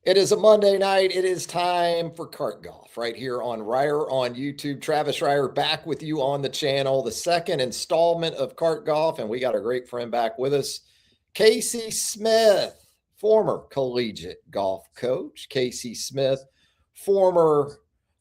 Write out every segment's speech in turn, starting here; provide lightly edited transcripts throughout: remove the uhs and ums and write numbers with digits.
It is a Monday night. It is time for Kart Golf right here on Reier on YouTube. Travis Reier back with you on the channel, the second installment of Kart Golf, and we got a great friend back with us, Casey Smith, former collegiate golf coach. Casey Smith, former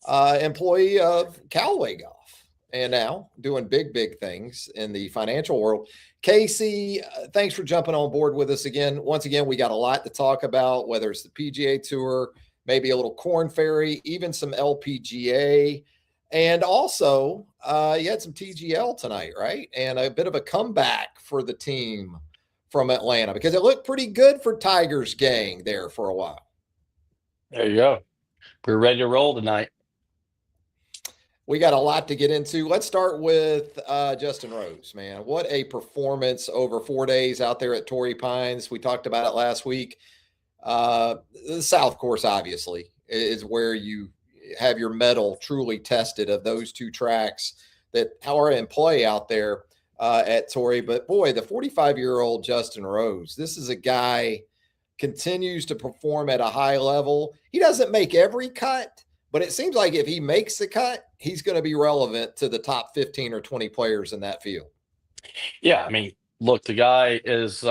employee of Callaway Golf, and now doing big things in the financial world. Casey, thanks for jumping on board with us again. Once again, we got a lot to talk about, whether it's the PGA Tour, maybe a little Corn Ferry, even some LPGA. And also, you had some TGL tonight, right? And a bit of a comeback for the team from Atlanta because it looked pretty good for Tiger's gang there for a while. There you go. We're ready to roll tonight. We got a lot to get into. Let's start with Justin Rose, man. What a performance over 4 days out there at Torrey Pines. We talked about it last week. The South Course, obviously, is where you have your mettle truly tested of those two tracks that are in play out there at Torrey. But, boy, the 45-year-old Justin Rose, this is a guy continues to perform at a high level. He doesn't make every cut, but it seems like if he makes the cut, he's going to be relevant to the top 15 or 20 players in that field. Yeah, I mean, look, the guy is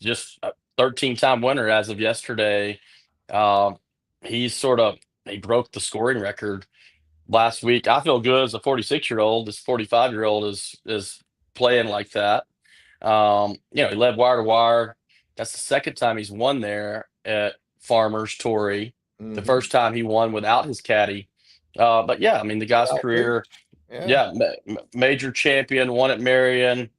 just a 13-time winner as of yesterday. He broke the scoring record last week. I feel good as a 46-year-old. This 45-year-old is playing like that. He led wire to wire. That's the second time he's won there at Farmers Torrey. The first time he won without his caddy. But yeah, I mean, the guy's career, major champion, won at Marion,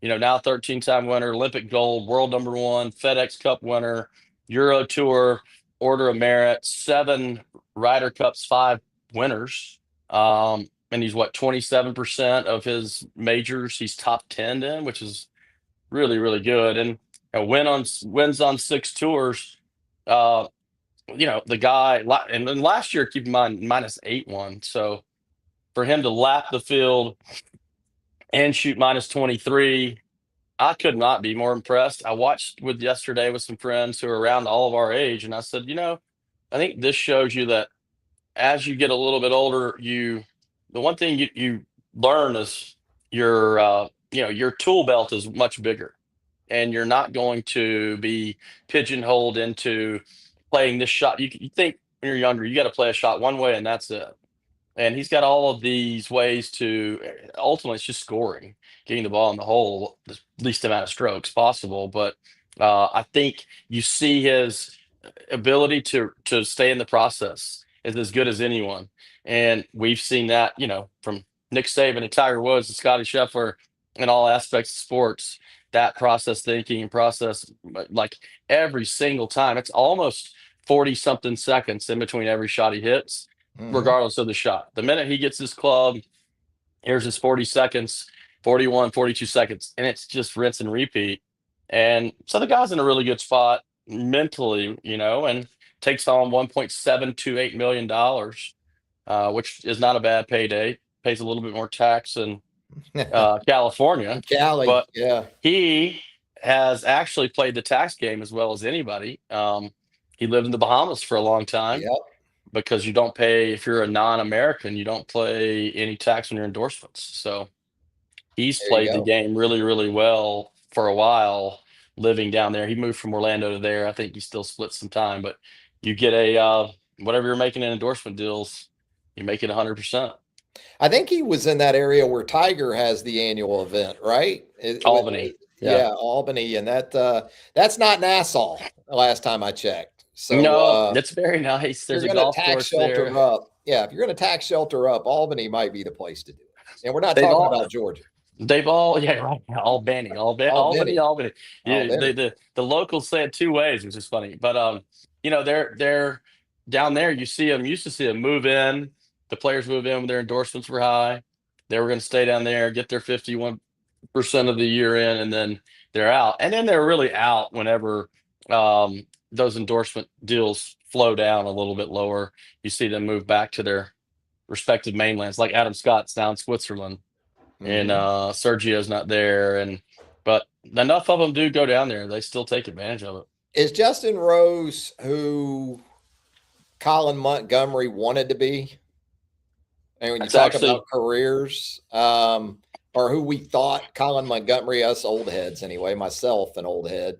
now 13-time winner, Olympic gold, world number one, FedEx Cup winner, Euro Tour, Order of Merit, 7 Ryder Cups, 5 winners. And he's 27% of his majors he's top 10 in, which is really, really good. And wins on 6 tours. The guy, and then last year, keep in mind, -8 won. So for him to lap the field and shoot -23, I could not be more impressed. I watched yesterday with some friends who are around all of our age, and I said, I think this shows you that as you get a little bit older, the one thing you learn is your tool belt is much bigger, and you're not going to be pigeonholed into playing this shot. You think when you're younger, you got to play a shot one way and that's it. And he's got all of these ways to ultimately it's just scoring, getting the ball in the hole, the least amount of strokes possible. But I think you see his ability to stay in the process is as good as anyone. And we've seen that, from Nick Saban to Tiger Woods to Scotty Scheffler in all aspects of sports, that process thinking and process, like every single time, it's almost 40 something seconds in between every shot he hits, regardless of the shot. The minute he gets his club, here's his 40 seconds, 41, 42 seconds, and it's just rinse and repeat. And so the guy's in a really good spot mentally, and takes on $1.728 million, which is not a bad payday. Pays a little bit more tax than California. Cali, but yeah. He has actually played the tax game as well as anybody. He lived in the Bahamas for a long time because you don't pay, if you're a non-American, you don't pay any tax on your endorsements. So he's played the game really, really well for a while living down there. He moved from Orlando to there. I think he still splits some time, but you get whatever you're making in endorsement deals, you make it 100%. I think he was in that area where Tiger has the annual event, right? Albany. Yeah, Albany. And that's not Nassau last time I checked. So no, that's very nice. There's a golf course there. Yeah, if you're going to tax shelter up, Albany might be the place to do it. And we're not talking about Georgia. They've all, right. Albany. The locals say it 2 ways, which is funny. But they're down there. Used to see them move in. The players move in when their endorsements were high. They were going to stay down there, get their 51% of the year in, and then they're out. And then they're really out whenever those endorsement deals flow down a little bit lower. You see them move back to their respective mainlands, like Adam Scott's down in Switzerland, and Sergio's not there. But enough of them do go down there. They still take advantage of it. Is Justin Rose who Colin Montgomery wanted to be? And when you That's talk about actually careers, or who we thought Colin Montgomery, us old heads anyway, myself an old head,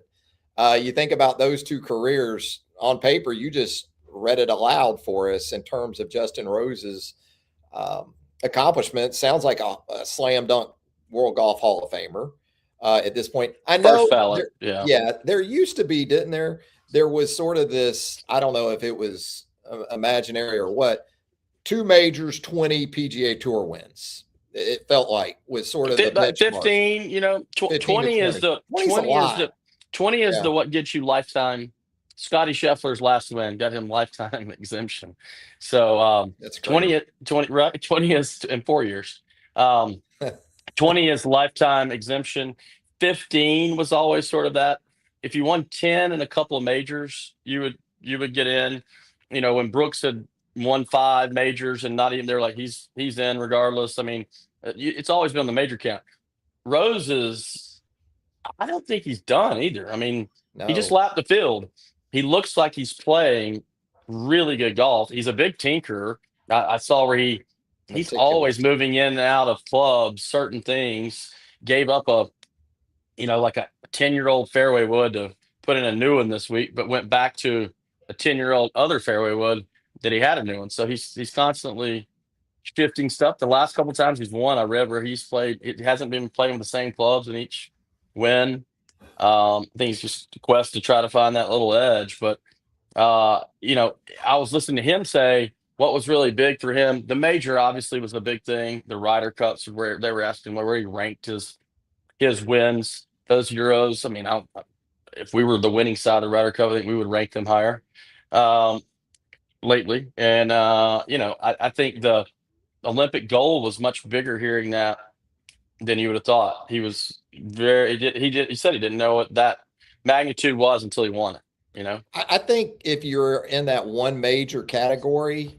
you think about those two careers on paper, you just read it aloud for us in terms of Justin Rose's accomplishment. Sounds like a slam dunk World Golf Hall of Famer at this point. I first know, ballot. Yeah. yeah, there used to be, didn't there? There was sort of this, I don't know if it was imaginary or what, two majors, 20 PGA Tour wins. It felt like was sort of the Like benchmark. 15, 15 to 20 is 20. the 20's a 20 is lot. the 20 is Yeah, the what gets you lifetime. Scotty Scheffler's last win got him lifetime exemption. So that's great. 20 right 20 is in 4 years. 20 is lifetime exemption. 15 was always sort of that. If you won 10 in a couple of majors, you would get in. When Brooks had won 5 majors and not even they're like he's in regardless. I mean, it's always been the major count. Rose is, I don't think he's done either. I mean, he just No, lapped the field. He looks like he's playing really good golf. He's a big tinker. I saw where he's meticulous. always moving in and out of clubs, certain things. Gave up like a 10-year-old fairway wood to put in a new one this week, but went back to a 10-year-old other fairway wood that he had a new one. So he's constantly shifting stuff. The last couple times he's won, I read where he's played, it hasn't been playing with the same clubs in each win. I think it's just a quest to try to find that little edge. But I was listening to him say what was really big for him. The major obviously was the big thing. The Ryder Cups where they were asking where he ranked his wins, those Euros. I mean, if we were the winning side of the Ryder Cup, I think we would rank them higher um, lately. And I think the Olympic gold was much bigger hearing that than you would have thought. He was very he said he didn't know what that magnitude was until he won it, you know? I think if you're in that one major category,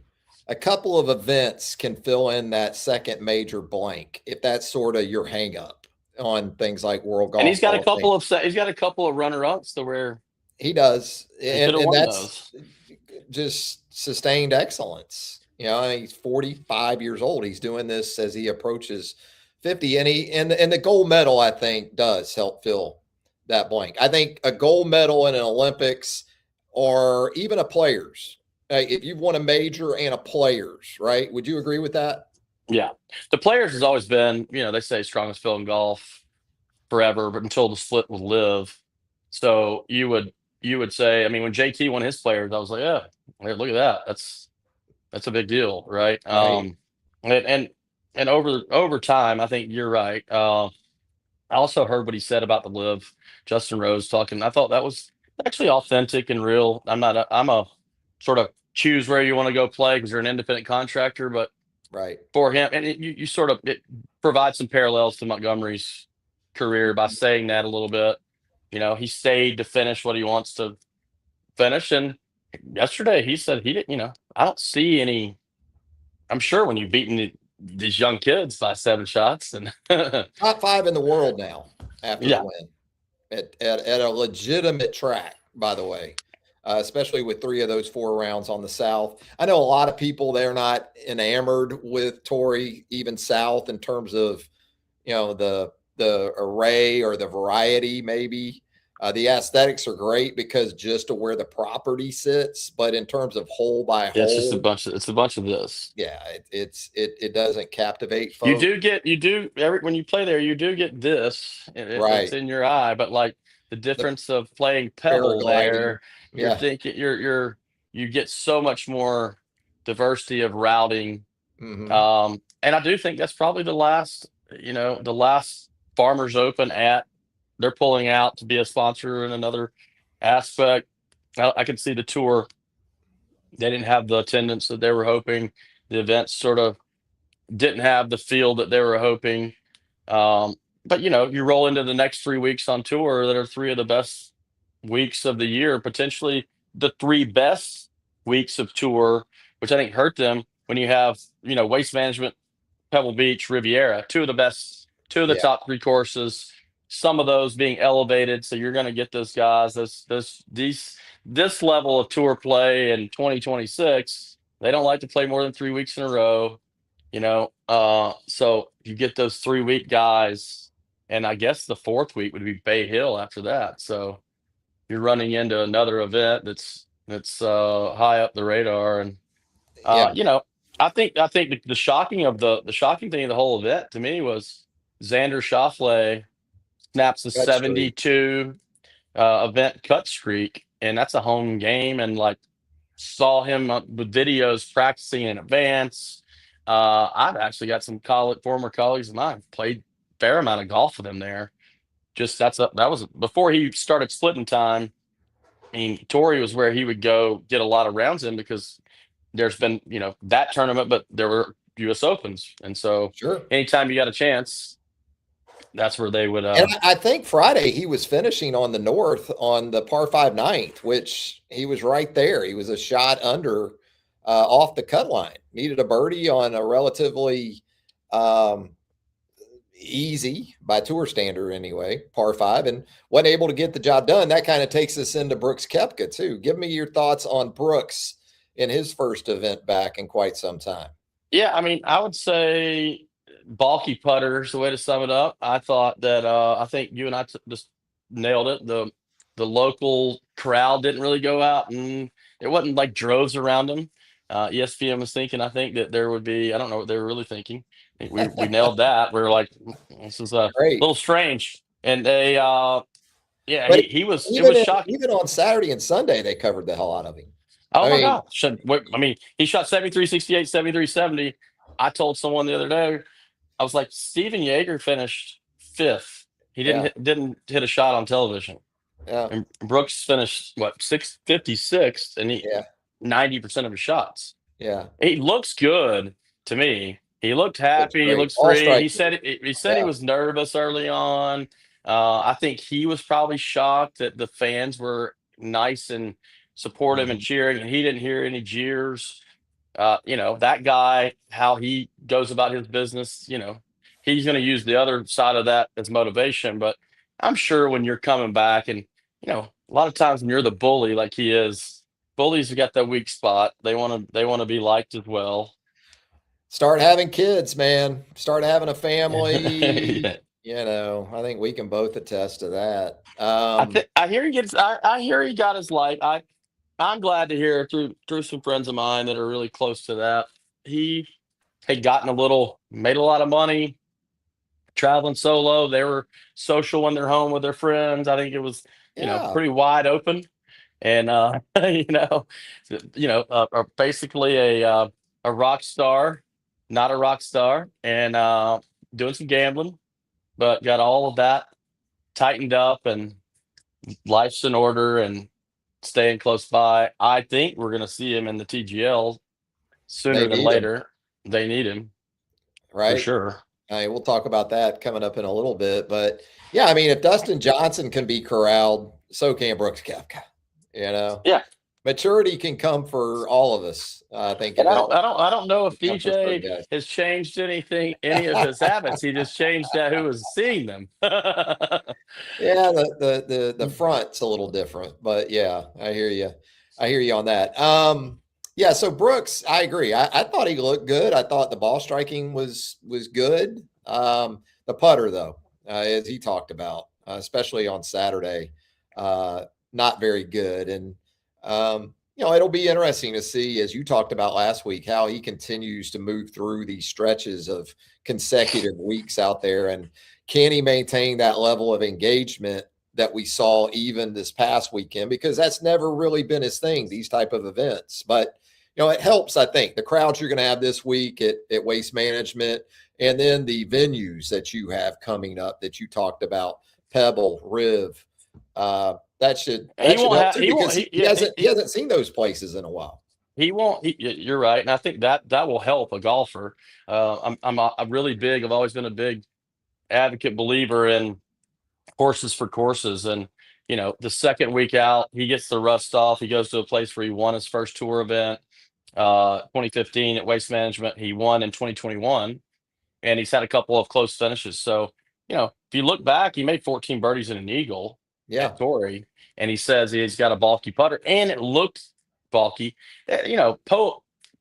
a couple of events can fill in that second major blank if that's sort of your hang up on things like World And Golf Hall of Fame. he's got a couple of runner-ups to where He does. he could have And won that's those. just sustained excellence. He's 45 years old. He's doing this as he approaches 50. And the gold medal, I think, does help fill that blank. I think a gold medal in an Olympics or even a players, if you've won a major and a players, right? Would you agree with that? Yeah. The players has always been, they say strongest field in golf forever, but until the split will live. So you would say, I mean, when JT won his players, I was like, yeah, look at that. That's a big deal, right? Right. And over time, I think you're right. I also heard what he said about the live. Justin Rose talking. I thought that was actually authentic and real. I'm a sort of choose where you want to go play because you're an independent contractor, but Right. for him, and you sort of it provides some parallels to Montgomery's career by saying that a little bit. He stayed to finish what he wants to finish, and yesterday he said he didn't. I don't see any. I'm sure when you've beaten these young kids by 7 shots, and Top five in the world now after the yeah, win at a legitimate track, by the way, especially with 3 of those 4 rounds on the South. I know a lot of people, they're not enamored with Torrey, even South, in terms of, the array or the variety, maybe. The aesthetics are great because just of where the property sits, but in terms of hole by it's just a hole, bunch of it's a bunch of this. yeah, it doesn't captivate You folks. do get you do every when you play there, you do get this. It's Right. in your eye, but like the The difference of playing Pebble paragliding. there, you're Yeah. thinking you get so much more diversity of routing. Hmm. And I do think that's probably the last Farmers Open at they're pulling out to be a sponsor in another aspect. I could see the tour. They didn't have the attendance that they were hoping. The events sort of didn't have the feel that they were hoping. But you roll into the next 3 weeks on tour that are 3 of the best weeks of the year, potentially the 3 best weeks of tour, which I think hurt them when you have, Waste Management, Pebble Beach, Riviera, 2 of the best, 2 of the Yeah. top 3 courses. some of those being elevated. So you're going to get those guys, this level of tour play in 2026. They don't like to play more than 3 weeks in a row, so you get those 3 week guys, and I guess the fourth week would be Bay Hill after that. So you're running into another event that's high up the radar, and Yeah, I think the shocking thing of the whole event to me was Xander Schauffele snaps a cut streak. 72 event cut streak, and that's a home game. And like saw him with videos practicing in advance. I've actually got some former colleagues of mine played a fair amount of golf with him there. Just that was before he started splitting time. I mean, Torrey was where he would go get a lot of rounds in because there's been that tournament, but there were U.S. Opens, and so Sure. anytime you got a chance, that's where they would. And I think Friday he was finishing on the north on the par five ninth, which he was right there. He was a shot under off the cut line. Needed a birdie on a relatively um, easy by tour standard anyway, par five, and wasn't able to get the job done. That kind of takes us into Brooks Koepka too. Give me your thoughts on Brooks in his first event back in quite some time. Yeah, I mean, I would say bulky putter is the way to sum it up. I thought that I think you and I just nailed it. The local crowd didn't really go out, and it wasn't like droves around him. ESPN was thinking, I think, that there would be. I don't know what they were really thinking. I think we nailed that. We were like, this is a Great. little strange, and they yeah, But he was. It even was shocking. even on Saturday and Sunday, they covered the hell out of him. Oh I my mean, God. I mean, he shot 73, 68, 73, 70. I told someone the other day, I was like, Steven Yeager finished fifth. He yeah, didn't hit a shot on television. yeah, And Brooks finished what 656, and he yeah, 90% of his shots. yeah. He looks good to me. He looked Looks happy. He great. looks All free. strike. He said he Yeah. was nervous early on. I think he was probably shocked that the fans were nice and supportive and Mhm. cheering, and he didn't hear any jeers. That guy, how he goes about his business, he's going to use the other side of that as motivation. But I'm sure when you're coming back, and a lot of times when you're the bully like he is, bullies have got that weak spot. They want to be liked as well. Start having kids, man. Start having a family. Yeah. I think we can both attest to that. I hear he gets. I hear he got his life. I'm glad to hear through some friends of mine that are really close to that. He had made a lot of money traveling solo. They were social when they're home with their friends. I think it was, Yeah. pretty wide open, and basically a rock star, not a rock star, and doing some gambling, but got all of that tightened up, and life's in order and staying close by. I think we're going to see him in the TGL They sooner than need him, later. They need him for right? sure. We'll talk about that coming up in a little bit. But yeah, I mean, if Dustin Johnson can be corralled, so can Brooks Koepka. You know, Yeah, maturity can come for all of us. I think and it I has don't, I don't, I don't know if come for certain DJ guys. has changed any of his habits. He just changed who was seeing them. Yeah, the front's a little different, but yeah, I hear you. I hear you on that. Yeah, so Brooks, I agree. I thought he looked good. I thought the ball striking was good. The putter, though, as he talked about, especially on Saturday, not very good. And it'll be interesting to see, as you talked about last week, how he continues to move through these stretches of consecutive weeks out there, and can he maintain that level of engagement that we saw even this past weekend? Because that's never really been his thing, these type of events. But it helps, I think, the crowds you're going to have this week at Waste Management, and then the venues that you have coming up that you talked about, Pebble, Riv. That should He won't help have. too, He won't. because he hasn't seen those places in a while. He won't. You're right, and I think that will help a golfer. I'm really big. I've always been a big advocate believer in courses for courses, and the second week out, he gets the rust off. He goes to a place where he won his first tour event, 2015 at Waste Management. He won in 2021, and he's had a couple of close finishes. So if you look back, he made 14 birdies and an eagle Yeah. at Torrey, and he says he's got a bulky putter, and it looked bulky.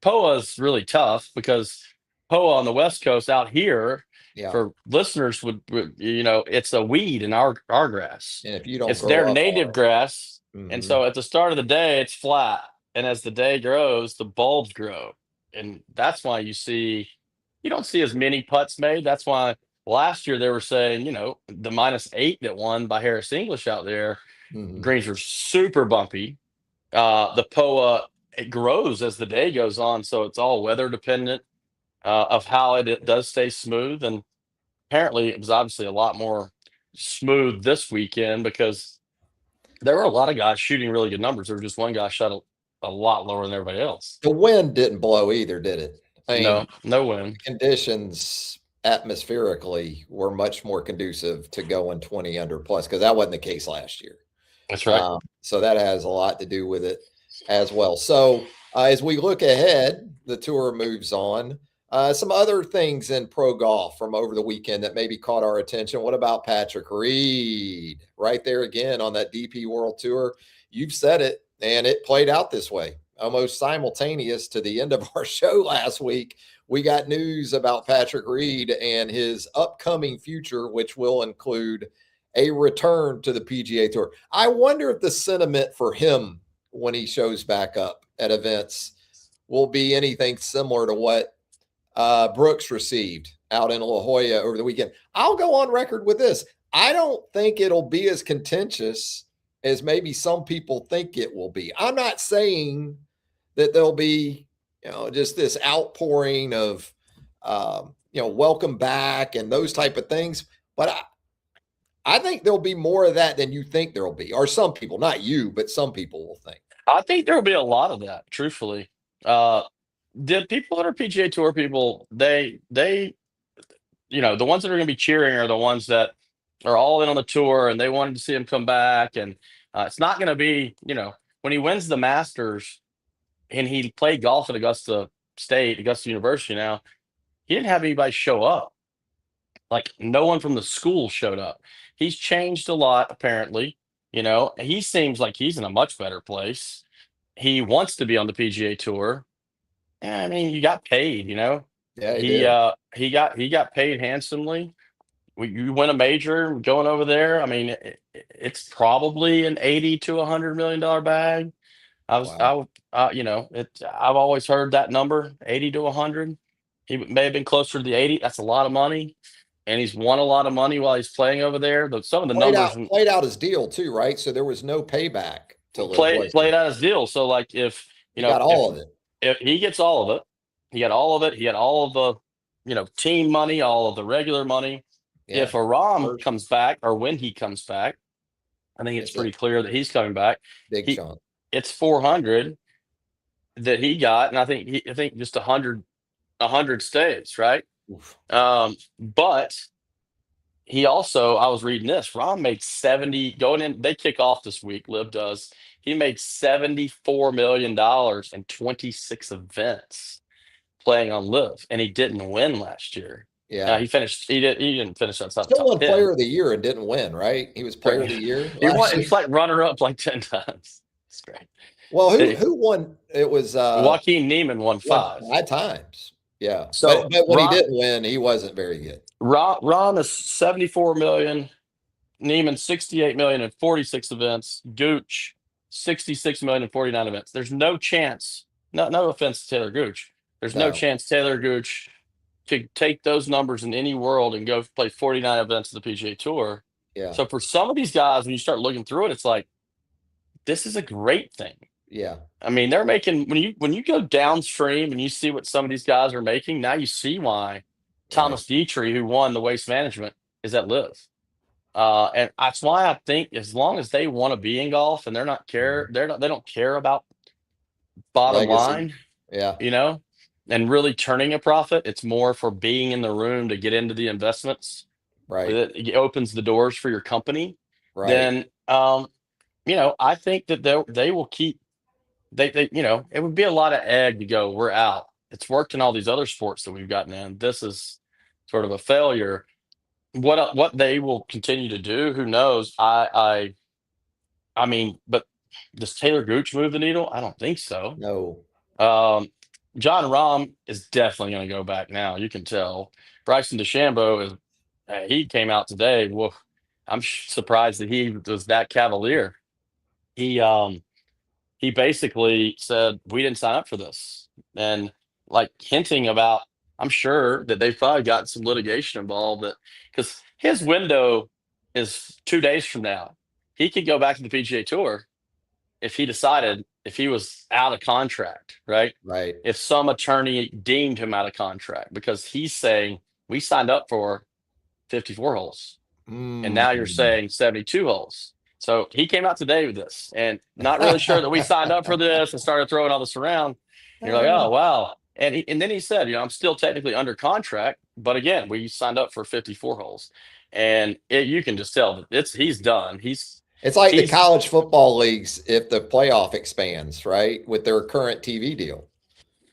Poa's really tough because Poa on the West Coast out here, Yeah. for listeners it's a weed in our grass. And if you don't It's grow their up on native it. grass, and Mhm. so at the start of the day, it's flat, and as the day grows, the bulbs grow, and that's why you don't see as many putts made. That's why last year they were saying, the -8 that won by Harris English out there, Mhm. greens were super bumpy. The POA, it grows as the day goes on, so it's all weather dependent of how it does stay smooth. And apparently, it was obviously a lot more smooth this weekend because there were a lot of guys shooting really good numbers. There was just one guy shot a lot lower than everybody else. The wind didn't blow either, did it? I No, mean, no win. conditions atmospherically were much more conducive to going 20 under plus because that wasn't the case last year. That's right. So that has a lot to do with it as well. So as we look ahead, the tour moves on. Some other things in pro golf from over the weekend that maybe caught our attention. What about Patrick Reed? Right there again on that DP World Tour. You've said it, and it played out this way. Almost simultaneous to the end of our show last week, we got news about Patrick Reed and his upcoming future, which will include a return to the PGA Tour. I wonder if the sentiment for him when he shows back up at events will be anything similar to what Brooks received out in La Jolla over the weekend. I'll go on record with this. I don't think it'll be as contentious as maybe some people think it will be. I'm not saying that there'll be, just this outpouring of, welcome back and those type of things. But I think there'll be more of that than you think there'll be, or some people, not you, but some people will think. I think there will be a lot of that, truthfully. The people that are PGA Tour people, the ones that are going to be cheering are the ones that are all in on the tour and they wanted to see him come back. And it's not going to be, when he wins the Masters and he played golf at Augusta University now, he didn't have anybody show up. Like no one from the school showed up. He's changed a lot, apparently. He seems like he's in a much better place. He wants to be on the PGA Tour. Yeah, I mean, you got paid, Yeah, he He did. uh he got paid handsomely. You win a major going over there. I mean, it's probably an 80 to $100 million bag. Wow. I've always heard that number, 80 to 100. He may have been closer to the 80. That's a lot of money, and he's won a lot of money while he's playing over there. But some of the numbers Played out his deal too, right? So there was no payback to live, was played there? out his deal. So like if He got if all of it. if he gets all of it, he got all of it. He had all of the team money, all of the regular money. Yeah. If Aram First, comes back, or when he comes back, I think it's it's a pretty clear that he's coming back. big He chunk. It's 400 that he got, and I think just 100 stays, right? Oof. But he also, I was reading this, Rom made 70 going in. They kick off this week, Liv does. He made $74 million in 26 events playing on Liv, and he didn't win last year. Yeah. He didn't finish outside the Still top won 10. Player of the Year and didn't win, right? He was Player of the Year He last won. year. It's like runner up like 10 times. It's great. Well, Hey, who won? It was Joaquin Neiman won won 5. 5 times. Yeah. But So when he didn't win, he wasn't very good. Ron is 74 million, Neiman 68 million in 46 events, Gooch 66 million in 49 events. There's no chance, no offense to Taylor Gooch. There's no No. chance Taylor Gooch could take those numbers in any world and go play 49 events of the PGA Tour. Yeah. So for some of these guys, when you start looking through it, it's like, this is a great thing. Yeah. I mean, they're making when you go downstream and you see what some of these guys are making, now you see why Right. Thomas Dietrich, who won the Waste Management, is at Liv. And that's why I think as long as they want to be in golf and Mhm. they don't care about bottom Legacy. line, Yeah. you know, and really turning a profit. It's more for being in the room to get into the investments. Right. It opens the doors for your company. Right. Then, I think that they will keep. It would be a lot of egg to go. We're out. It's worked in all these other sports that we've gotten in. This is sort of a failure. what they will continue to do, who knows? I mean, but does Taylor Gooch move the needle? I don't think so. No. Um, John Rahm is definitely going to go back now. You can tell. Bryson DeChambeau is. He came out today. Well, I'm surprised that he was that cavalier. He um he basically said we didn't sign up for this, and like hinting about. I'm sure that they've probably got some litigation involved that because his window is 2 days from now. He could go back to the PGA Tour if he decided if he was out of contract, right? Right. If some attorney deemed him out of contract because he's saying we signed up for 54 holes and now you're Mm. saying 72 holes. So he came out today with this and not really sure that we signed up for this and started throwing all this around. You're like, oh, wow. And then he said, I'm still technically under contract, but again, we signed up for 54 holes. And you can just tell that he's done. It's like the He's college football leagues if the playoff expands, right? With their current TV deal.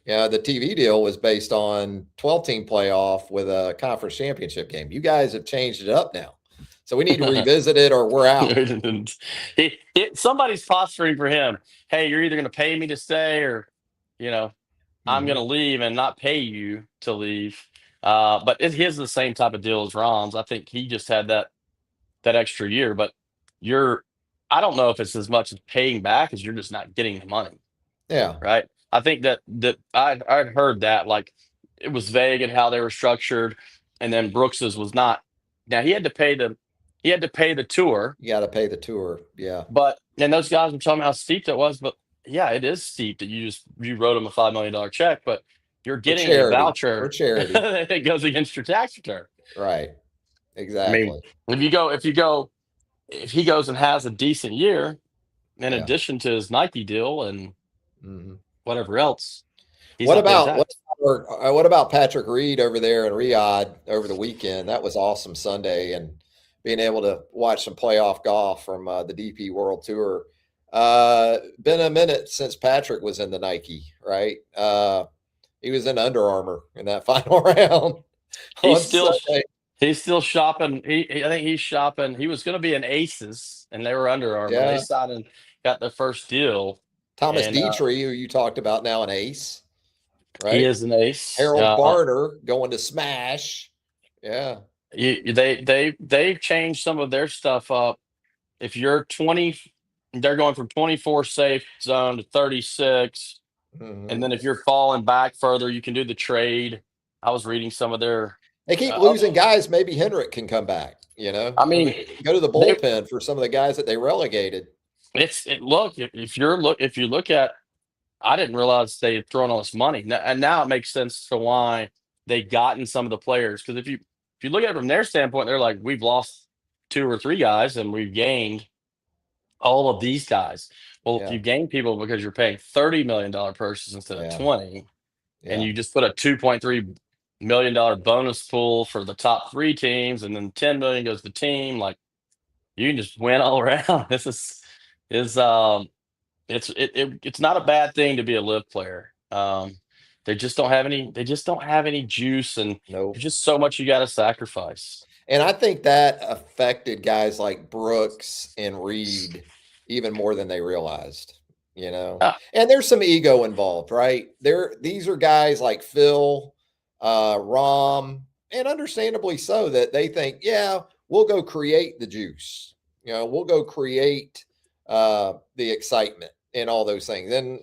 Yeah, the TV deal was based on 12-team playoff with a conference championship game. You guys have changed it up now. So we need to revisit it or we're out. Somebody's posturing for him. Hey, you're either going to pay me to stay or, you know, I'm going Mm-hmm. to leave and not pay you to leave. But his the same type of deal as Rom's. I think he just had that extra year. But you're, I don't know if it's as much as paying back as you're just not getting the money, Yeah. right? I think that I'd heard that like it was vague in how they were structured, and then Brooks's was not. Now he had to pay the tour, You got to pay the tour. Yeah. but and those guys were telling me how steep that was. But yeah, it is steep that you wrote them a $5 million check, but you're For getting a charity. For voucher charity. that goes against your tax return. Right. I mean, Exactly. if he goes and has a decent year, in Yeah. addition to his Nike deal and Mm-hmm. whatever else, he's What not paying about what tax. what about Patrick Reed over there in Riyadh over the weekend? That was awesome Sunday, and being able to watch some playoff golf from the DP World Tour. Been a minute since Patrick was in the Nike, right? He was in Under Armour in that final round He's on still Sunday. he's still shopping. I think he's shopping. He was going to be an Aces, and they were Under Armour. They Yeah, signed and got their first deal, Thomas and Dietrich, who you talked about now, an ace, he right? is an Ace. Harold Varner going to Smash. Yeah. They've changed some of their stuff up. If you're 20, they're going from 24 safe zone to 36, and Mm-hmm. then if you're falling back further, you can do the trade. I was reading some of their. They keep Uh, losing guys. Maybe Hendrick can come back. I I mean, mean, go to the they bullpen for some of the guys that they relegated. look if you look at I didn't realize they had thrown all this money, and now it makes sense to why they gotten some of the players. Because if you look at it from their standpoint, they're like, we've lost two or three guys, and we've gained all of these guys. Well, if Yeah, you gain people because you're paying $30 million purses instead of yeah, 20, and yeah. you just put a $2.3 million bonus pool for the top three teams, and then 10 million goes to the team, like you can just win all around. This is it's not a bad thing to be a live player. They just don't have any juice, and there's Nope. just so much you got to sacrifice. And I think that affected guys like Brooks and Reed even more than they realized, you know. Ah, And there's some ego involved, right? These are guys like Phil, Rom, and understandably so that they think, yeah, we'll go create the juice. We'll go create the excitement and all those things. And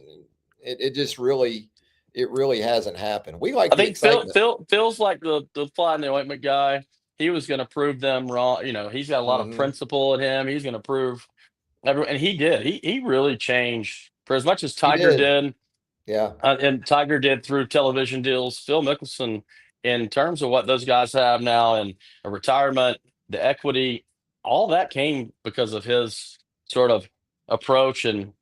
it just really it really hasn't happened. We like I the think Phil excitement. Phil feels like the fly in the ointment guy. He was going to prove them wrong. He's got a lot of Hmm. principle in him. He's going to prove everyone, and he did. He really changed for as much as He Tiger did. did. Yeah. And Tiger did through television deals. Phil Mickelson, in terms of what those guys have now and a retirement, the equity, all that came because of his sort of approach and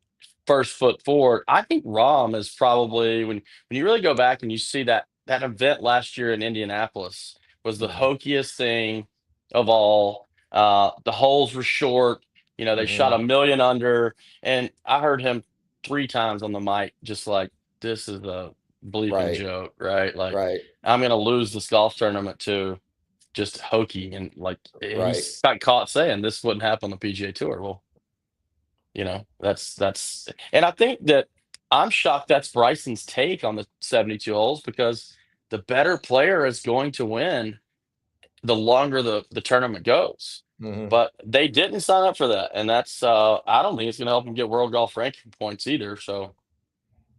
first foot forward. I think Rahm is probably when you really go back and you see that event last year in Indianapolis was the Mhm, hokiest thing of all. The holes were short. They shot mhm. a million under, and I heard him three times on the mic, just like this is a bleeping Right, joke, right? Like right. I'm gonna lose this golf tournament too. just hokey, and like Right. he's got caught saying this wouldn't happen on the PGA Tour. Well, that's, and I think that I'm shocked that's Bryson's take on the 72 holes, because the better player is going to win the longer the tournament goes. Mhm. But they didn't sign up for that, and that's I don't think it's going to help them get world golf ranking points either. So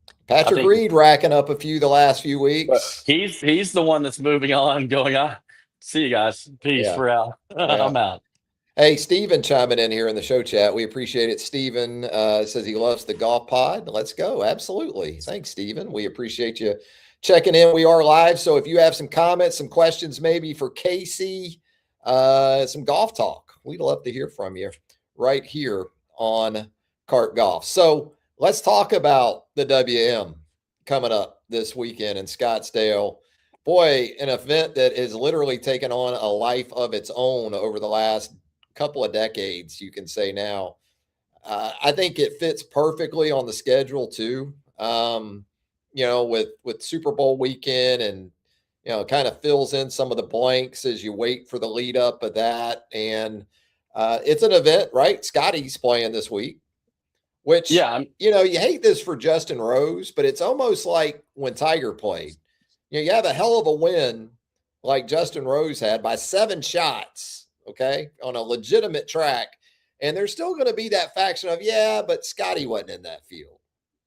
I Patrick think Reed racking up a few the last few weeks. he's the one that's moving on, going on. See you guys. Peace. Yeah. We're out. Yeah. I'm out. Hey, Steven chiming in here in the show chat. We appreciate it. Steven says he loves the golf pod. Let's go. Absolutely. Thanks, Steven. We appreciate you checking in. We are live. So if you have some comments, some questions maybe for Casey, some golf talk, we'd love to hear from you right here on Cart Golf. So let's talk about the WM coming up this weekend in Scottsdale. Boy, an event that has literally taken on a life of its own over the last couple of decades, you can say now. I think it fits perfectly on the schedule too. With Super Bowl weekend, and kind of fills in some of the blanks as you wait for the lead up of that. And it's an event, right? Scotty's playing this week, which Yeah, you hate this for Justin Rose, but it's almost like when Tiger played. You have a hell of a win like Justin Rose had by 7 shots, okay, on a legitimate track. And there's still going to be that faction of, yeah, but Scotty wasn't in that field.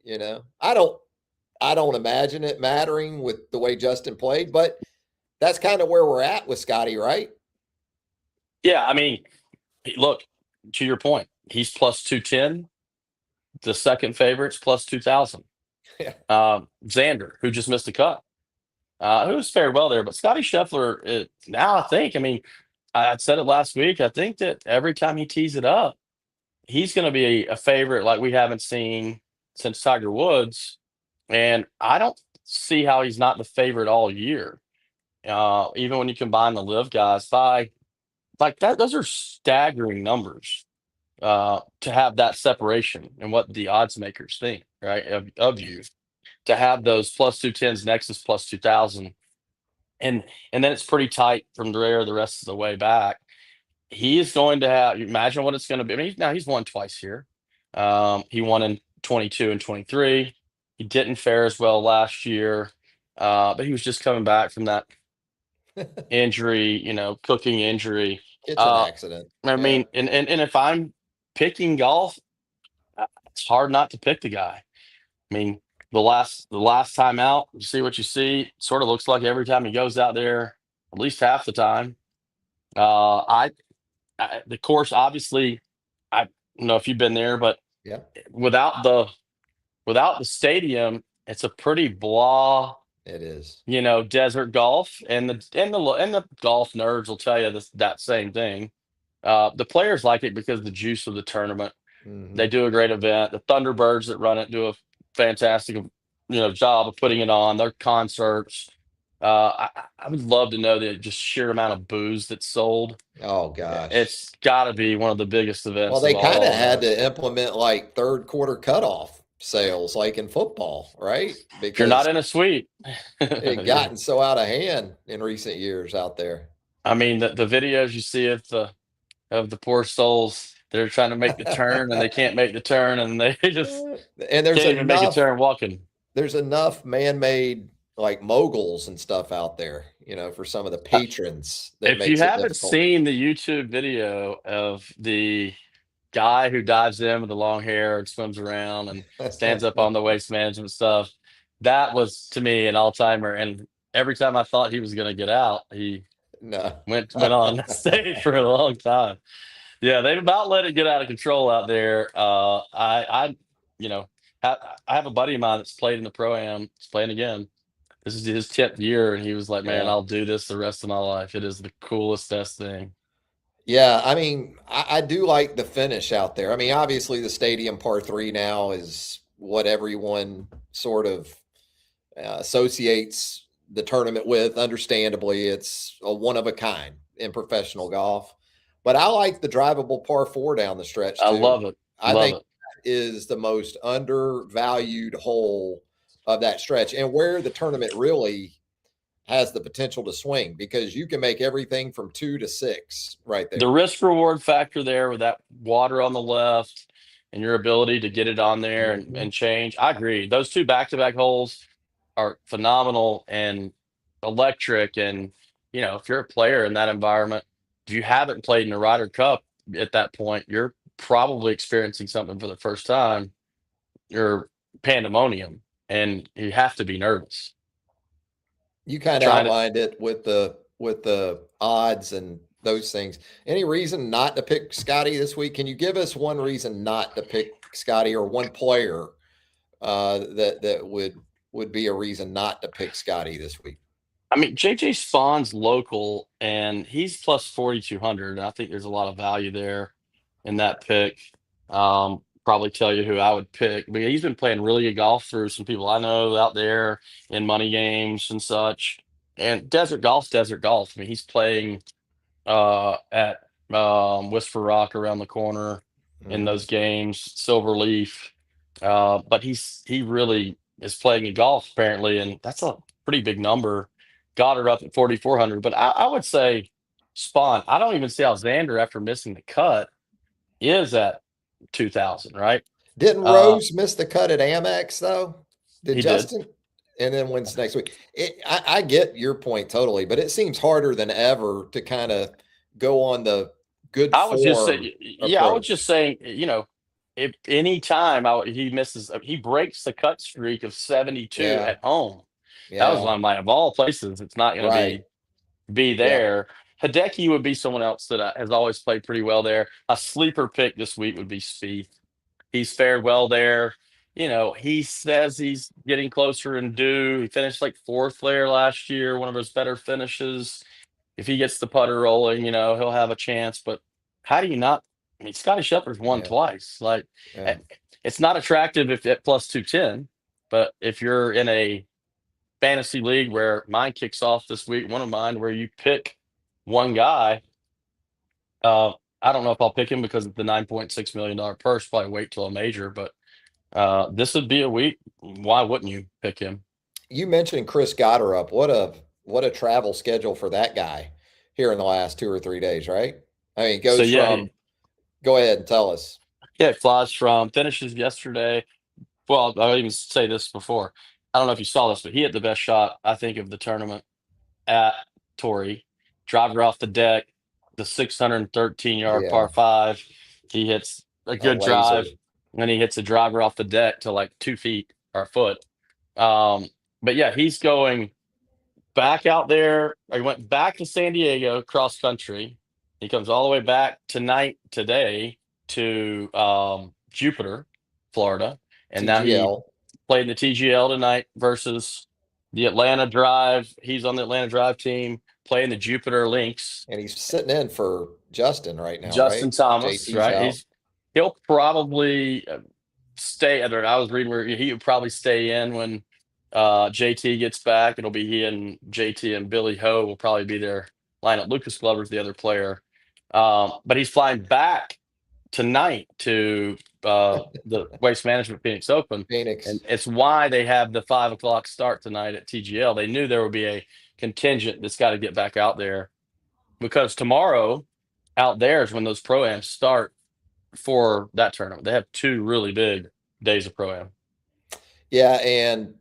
I don't imagine it mattering with the way Justin played, but that's kind of where we're at with Scotty, right? yeah. I mean, look, to your point, he's plus 210. The second favorite's plus 2,000. Yeah. Xander, who just missed a cut, who's fared well there. But Scotty Scheffler, now I think, I mean, I said it last week. I think that every time he tees it up, he's going to be a favorite like we haven't seen since Tiger Woods. And I don't see how he's not the favorite all year. Even when you combine the live guys by like that, those are staggering numbers to have that separation and what the odds makers think, right? Of you to have those plus 210s next is plus 2,000. And then it's pretty tight from there the rest of the way back. He is going to have, imagine what it's going to be. I mean, now he's won twice here. He won in 22 and 23. He didn't fare as well last year, but he was just coming back from that injury, cooking injury. Kitchen accident. I Yeah. mean, and if I'm picking golf, it's hard not to pick the guy. I mean, the last time out, you see what you see. Sort of looks like every time he goes out there, at least half the time. The course, obviously, I don't know if you've been there, but Yeah. without the stadium, it's a pretty blah, It is. desert golf, and the golf nerds will tell you that same thing. The players like it because of the juice of the tournament. Mm-hmm. They do a great event. The Thunderbirds that run it do a fantastic, job of putting it on. Their concerts. I would love to know the just sheer amount of booze that's sold. Oh gosh. It's got to be one of the biggest Well, events they of kind all of had that. to implement like third quarter cutoff sales, like in football, right? If you're not Because in a suite, it gotten so out of hand in recent years out there. I mean, the videos you see of the poor souls, they're trying to make the turn and they can't make the turn, and they just And there's can't even make a enough turn walking. man-made like moguls and stuff out there, for some of the patrons that If you makes it haven't difficult. seen the YouTube video of the guy who dives in with the long hair and swims around and stands up on the waste management stuff, that was to me an all-timer. And every time I thought he was going to get out, he No. went on stage for a long time. Yeah, they've about let it get out of control out there. You know, I have a buddy of mine that's played in the pro-am. He's playing again. This is his 10th year, and he was like, "Man, Yeah. I'll do this the rest of my life. It is the coolest, best thing." Yeah, I mean, I do like the finish out there. I mean, obviously the stadium par 3 now is what everyone sort of associates the tournament with. Understandably, it's a one of a kind in professional golf. But I like the drivable par 4 down the stretch I too. love it. I Love think it. that is the most undervalued hole of that stretch, and where the tournament really has the potential to swing, because you can make everything from 2 to 6 right The there. risk reward factor there with that water on the left and your ability to get it on there and change. I agree. Those two back-to-back holes are phenomenal and electric. And, if you're a player in that environment, if you haven't played in the Ryder Cup at that point, you're probably experiencing something for the first time. You're pandemonium, and you have to be nervous. You kind of Trying to outlined it with the odds and those things. Any reason not to pick Scotty this week? Can you give us one reason not to pick Scotty, or one player that would be a reason not to pick Scotty this week? I mean, JJ Spawn's local, and he's plus 4,200. I think there's a lot of value there in that pick. Probably tell you who I would pick. But he's been playing really good golf through some people I know out there in money games and such. And desert golf's desert golf. I mean, he's playing at Whisper Rock around the corner in those games, Silverleaf. But he really is playing good golf apparently, and that's a pretty big number. Got her up at 4,400. But I would say Spawn. I don't even see how Xander, after missing the cut, is at 2,000. Right? Didn't Rose miss the cut at Amex though? Did He Justin? did. And then wins next week. I get your point totally, but it seems harder than ever to kind of go on the good I was just form saying, yeah, I was approach. just saying, if any time he misses, he breaks the cut streak of 72 Yeah, at home. That was yeah, one of my, of all places, it's not going to right. be Yeah, there. Hideki would be someone else that has always played pretty well there. A sleeper pick this week would be Spieth. He's fared well there. He says he's getting closer and due. He finished like fourth there last year, one of his better finishes. If he gets the putter rolling, he'll have a chance. But how do you not? I mean, Scotty Scheffler's won yeah, twice. Like, yeah. it's not attractive if at plus 210. But if you're in a fantasy league where mine kicks off this week, one of mine where you pick one guy, I don't know if I'll pick him because of the $9.6 million purse. Probably wait till a major, but this would be a week. Why wouldn't you pick him? You mentioned Chris Gotterup. What a travel schedule for that guy here in the last 2 or 3 days, right? I mean, it So goes from. Go ahead and tell us. it flies from finishes yesterday. Well, I'll even say this before. I don't know if you saw this, but he hit the best shot, I think, of the tournament at Torrey. Driver off the deck, the 613-yard Yeah, par five. He hits a a good laser. drive, and then he hits a driver off the deck to like 2 feet or a foot. But yeah, he's going back out there. He went back to San Diego cross country. He comes all the way back today to Jupiter, Florida, and now he TGL. played the TGL tonight versus the Atlanta Drive. He's on the Atlanta Drive team playing the Jupiter Lynx. And he's sitting in for Justin right now, right? Justin Thomas, JT's right? out. He'll probably stay. I was reading where he would probably stay in when JT gets back. It'll be he and JT and Billy Ho will probably be there. Lineup. Lucas Glover's the other player, but he's flying back tonight to the Waste Management Phoenix Open, Phoenix. and it's why they have the 5 o'clock start tonight at TGL. They knew there would be a contingent that's got to get back out there because tomorrow out there is when those pro-ams start for that tournament. They have 2 really big days of pro-am. Yeah, and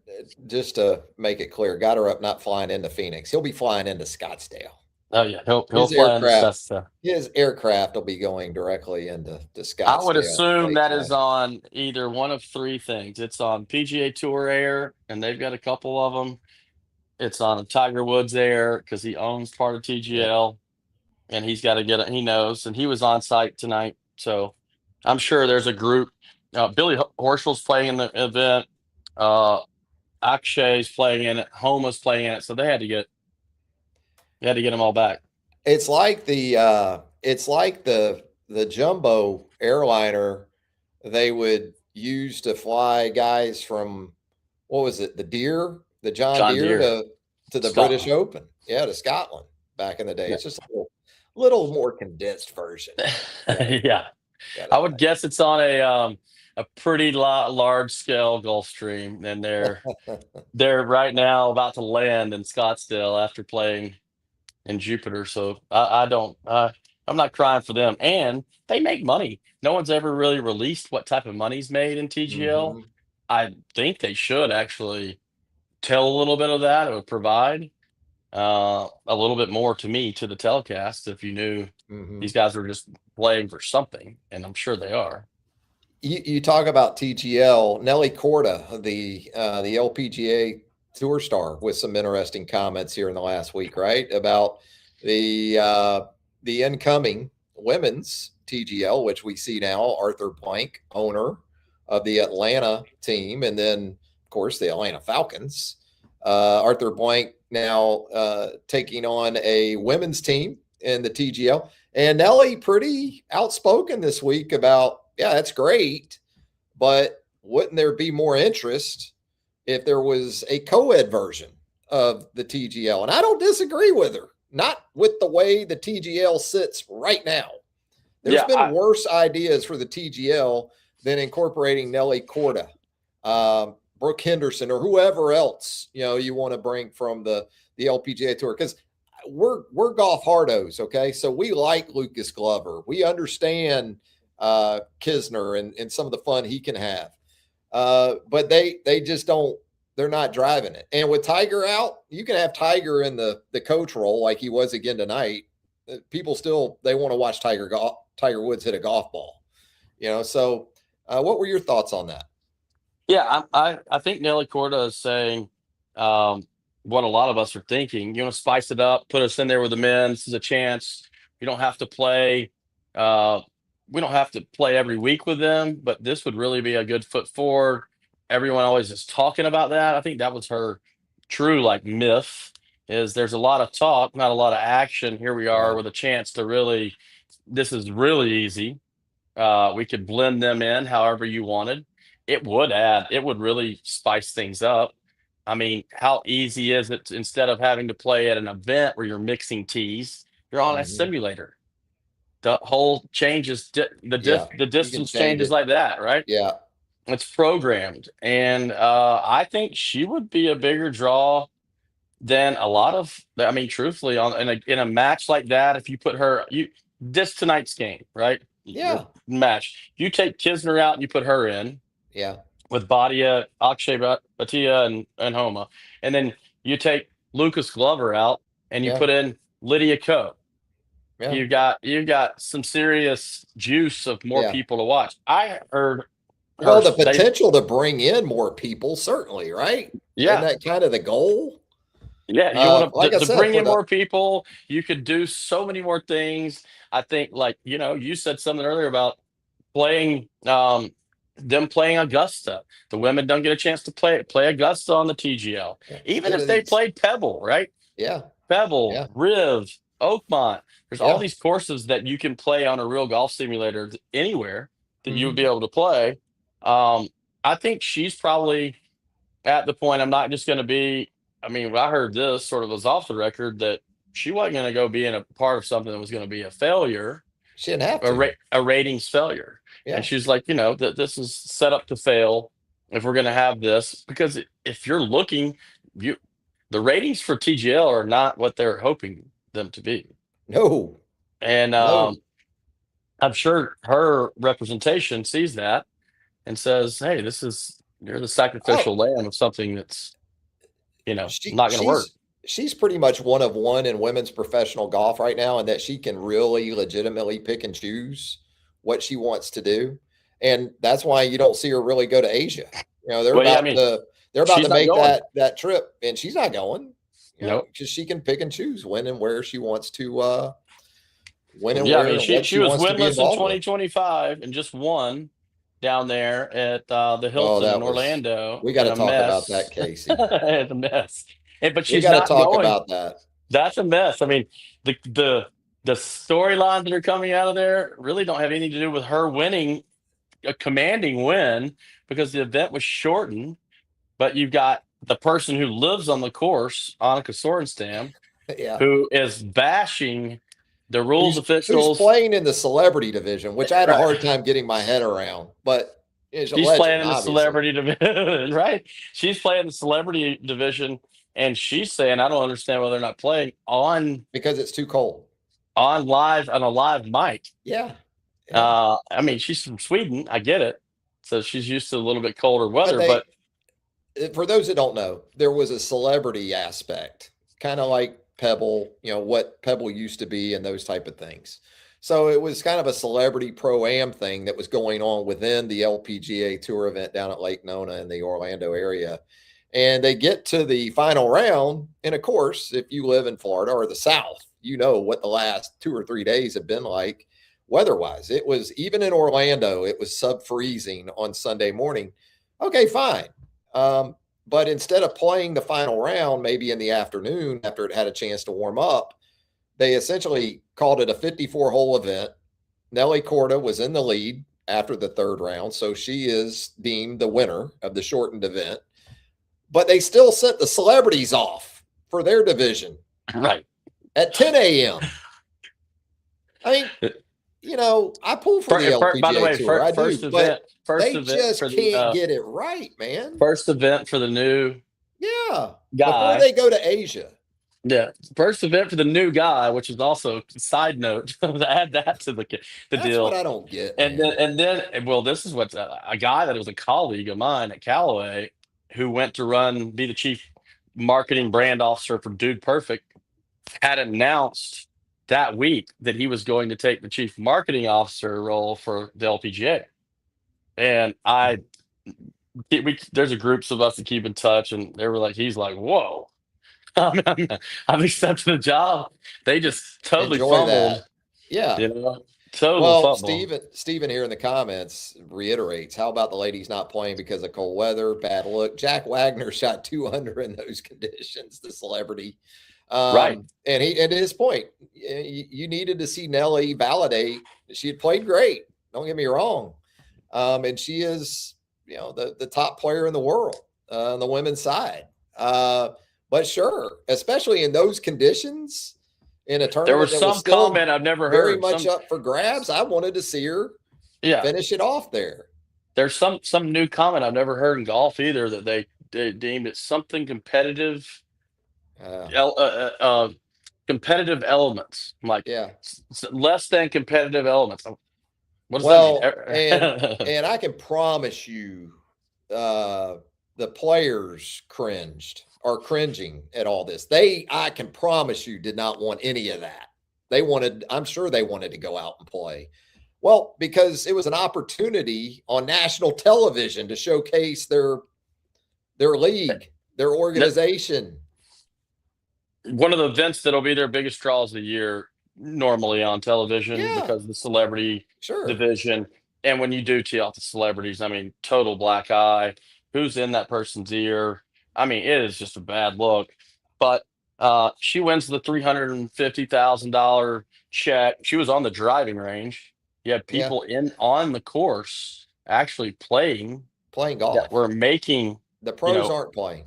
just to make it clear, Gotterup not flying into Phoenix. He'll be flying into Scottsdale. Oh yeah, he'll His fly into aircraft, Scottsdale. his aircraft will be going directly into Scottsdale. I would assume late that tonight. is on either one of 3 things. It's on PGA Tour Air, and they've got a couple of them. It's on Tiger Woods Air because he owns part of TGL, and he's got to get it. He knows, and he was on site tonight, so I'm sure there's a group. Billy Horschel's playing in the event. Akshay's playing in it. Homa's playing in it, so they had to get them all back. It's like the jumbo airliner they would use to fly guys from, what was it, the John Deere to the Scotland. British Open. Yeah, to Scotland back in the day. Yeah. It's just a little more condensed version. Yeah. I would guess it's on a a pretty large scale Gulfstream, and they're right now about to land in Scottsdale after playing in Jupiter. So I don't I'm not crying for them, and they make money. No one's ever really released what type of money's made in TGL. Hmm. I think they should actually tell a little bit of that. It would provide a little bit more to me to the telecast if you knew Hmm. these guys were just playing for something, and I'm sure they are. You talk about TGL, Nelly Corda, the LPGA Tour star, with some interesting comments here in the last week, right? About the the incoming women's TGL, which we see now. Arthur Blank, owner of the Atlanta team, and then of course the Atlanta Falcons. Arthur Blank now taking on a women's team in the TGL, and Nelly pretty outspoken this week about, yeah, that's great, but wouldn't there be more interest if there was a co-ed version of the TGL? And I don't disagree with her, not with the way the TGL sits right now. There's Yeah, been worse ideas for the TGL than incorporating Nelly Corda, Brooke Henderson, or whoever else you want to bring from the LPGA Tour, because we're golf hardos, okay? So we like Lucas Glover. We understand Kisner and some of the fun he can have. But they just don't, they're not driving it. And with Tiger out, you can have Tiger in the coach role like he was again tonight. People still, they want to watch Tiger Woods hit a golf ball. So what were your thoughts on that? yeah. I think Nelly Corda is saying what a lot of us are thinking. You want to spice it up, put us in there with the men. This is a chance. You don't have to play. Uh, we don't have to play every week with them, but this would really be a good foot forward. Everyone always is talking about that. I think that was her true like myth. Is there's a lot of talk, not a lot of action. Here we are Right. with a chance to really. This is really easy. We could blend them in however you wanted. It would really spice things up. I mean, how easy is it instead of having to play at an event where you're mixing tees, you're on a Mm-hmm. simulator. The whole changes, Yeah. the You can distance change changes it. like that, right? Yeah. It's programmed. And I think she would be a bigger draw than a lot of, I mean, truthfully, in a match like that, if you put her, this tonight's game, right? Yeah. Match. You take Kisner out and you put her in Yeah. with Badia, Akshay Bhatia, and Homa, and then you take Lucas Glover out and you Yeah. put in Lydia Ko. Yeah. You got some serious juice of more Yeah. people to watch. I heard her Well, the say, potential to bring in more people, certainly, right? Isn't yeah, that kind of the goal? yeah, you want Like I to said, bring for in the more people. You could do so many more things. I think, like you said something earlier about playing them playing Augusta. The women don't get a chance to play Augusta on the TGL. yeah, Even go if to they these. played Pebble, right? Yeah. Pebble, Yeah. Riv, Oakmont. There's all Yeah. these courses that you can play on a real golf simulator anywhere that you would Hmm. be able to play. Um, I think she's probably at the point. I'm not just going to be. I mean, I heard this sort of was off the record that she wasn't going to go be in a part of something that was going to be a failure, She didn't have to. a ratings failure. And Yeah. she's like, that this is set up to fail if we're going to have this, because if you're looking, you the ratings for TGL are not what they're hoping them to be. No. And No. I'm sure her representation sees that and says, "Hey, you're the Oh, sacrificial lamb of something that's she not going to work." she's pretty much one of one in women's professional golf right now, and that she can really legitimately pick and choose what she wants to do. And that's why you don't see her really go to Asia. They're Well, yeah, I about mean, to she's not make going. that trip, and she's not going. Nope. Because she can pick and choose when and where she wants to when and Yeah, I where mean, and what she she was wants to be winless in involved with. 2025 and just won down there at the Oh, Hilton in that was, Orlando we got in to a talk about mess. that, Casey. In a mess. But We she's got to not talk going. about that. That's a mess. I mean, the storylines that are coming out of there really don't have anything to do with her winning a commanding win, because the event was shortened. But you've got the person who lives on the course, Annika Sorenstam, Yeah. who is bashing the rules Who's officials. playing in the celebrity division, which I had a Right. hard time getting my head around. But She's a She's legend, playing in the obviously. celebrity division, right? She's playing the celebrity division, and she's saying, "I don't understand why they're not playing Because it's too cold. on live on a live mic." Yeah. Yeah. I mean, she's from Sweden. I get it. So she's used to a little bit colder But weather, they, but for those that don't know, there was a celebrity aspect, kind of like Pebble, what Pebble used to be and those type of things. So it was kind of a celebrity pro-am thing that was going on within the LPGA Tour event down at Lake Nona in the Orlando area. And they get to the final round. And of course, if you live in Florida or the South, you know what the last 2 or 3 days have been like weather-wise. It was, even in Orlando, it was sub-freezing on Sunday morning. Okay, fine. But instead of playing the final round, maybe in the afternoon after it had a chance to warm up, they essentially called it a 54-hole event. Nelly Corda was in the lead after the third round, so she is deemed the winner of the shortened event. But they still sent the celebrities off for their division right at 10 a.m. I mean, I pull for the By the LPGA way, Tour. I do, but first they event just for the can't get it right, man. first event for the new Yeah. Before guy. they go to Asia. Yeah, first event for the new guy, which is also a side note to add that to the That's what deal. I don't get, And man. then, well, this is what a guy that was a colleague of mine at Callaway who went to be the chief marketing brand officer for Dude Perfect had announced that week that he was going to take the chief marketing officer role for the LPGA. And there's a groups of us that keep in touch, and they were like, he's like, whoa. I'm accepting the job. They just totally Enjoy that. fumbled, Yeah. total Well, fumble. Steven here in the comments reiterates, how about the ladies not playing because of cold weather, bad look? Jack Wagner shot 200 in those conditions, the celebrity. Right. And at his point, you needed to see Nelly validate she had played great. Don't get me wrong. And she is, the top player in the world on the women's side. But sure, especially in those conditions, in a There tournament was that was some still comment I've never very heard. much up for grabs, I wanted to see her Yeah. finish it off there. There's some new comment I've never heard in golf either, that they deemed it something competitive, Uh, competitive elements. I'm like, yeah. less than competitive elements. What does Well, that mean? and I can promise you, the players are cringing at all this. I can promise you, did not want any of that. I'm sure they wanted to go out and play. Well, because it was an opportunity on national television to showcase their league, their organization. One of the events that'll be their biggest draws of the year normally on television, Yeah, because of the celebrity sure. division. And when you do tee off the celebrities, I mean, total black eye. Who's in that person's ear? I mean, it is just a bad look. But she wins the $350,000 check. She was on the driving range. You had Yeah, people on the course actually playing playing that golf. were making, The you pros know, aren't playing.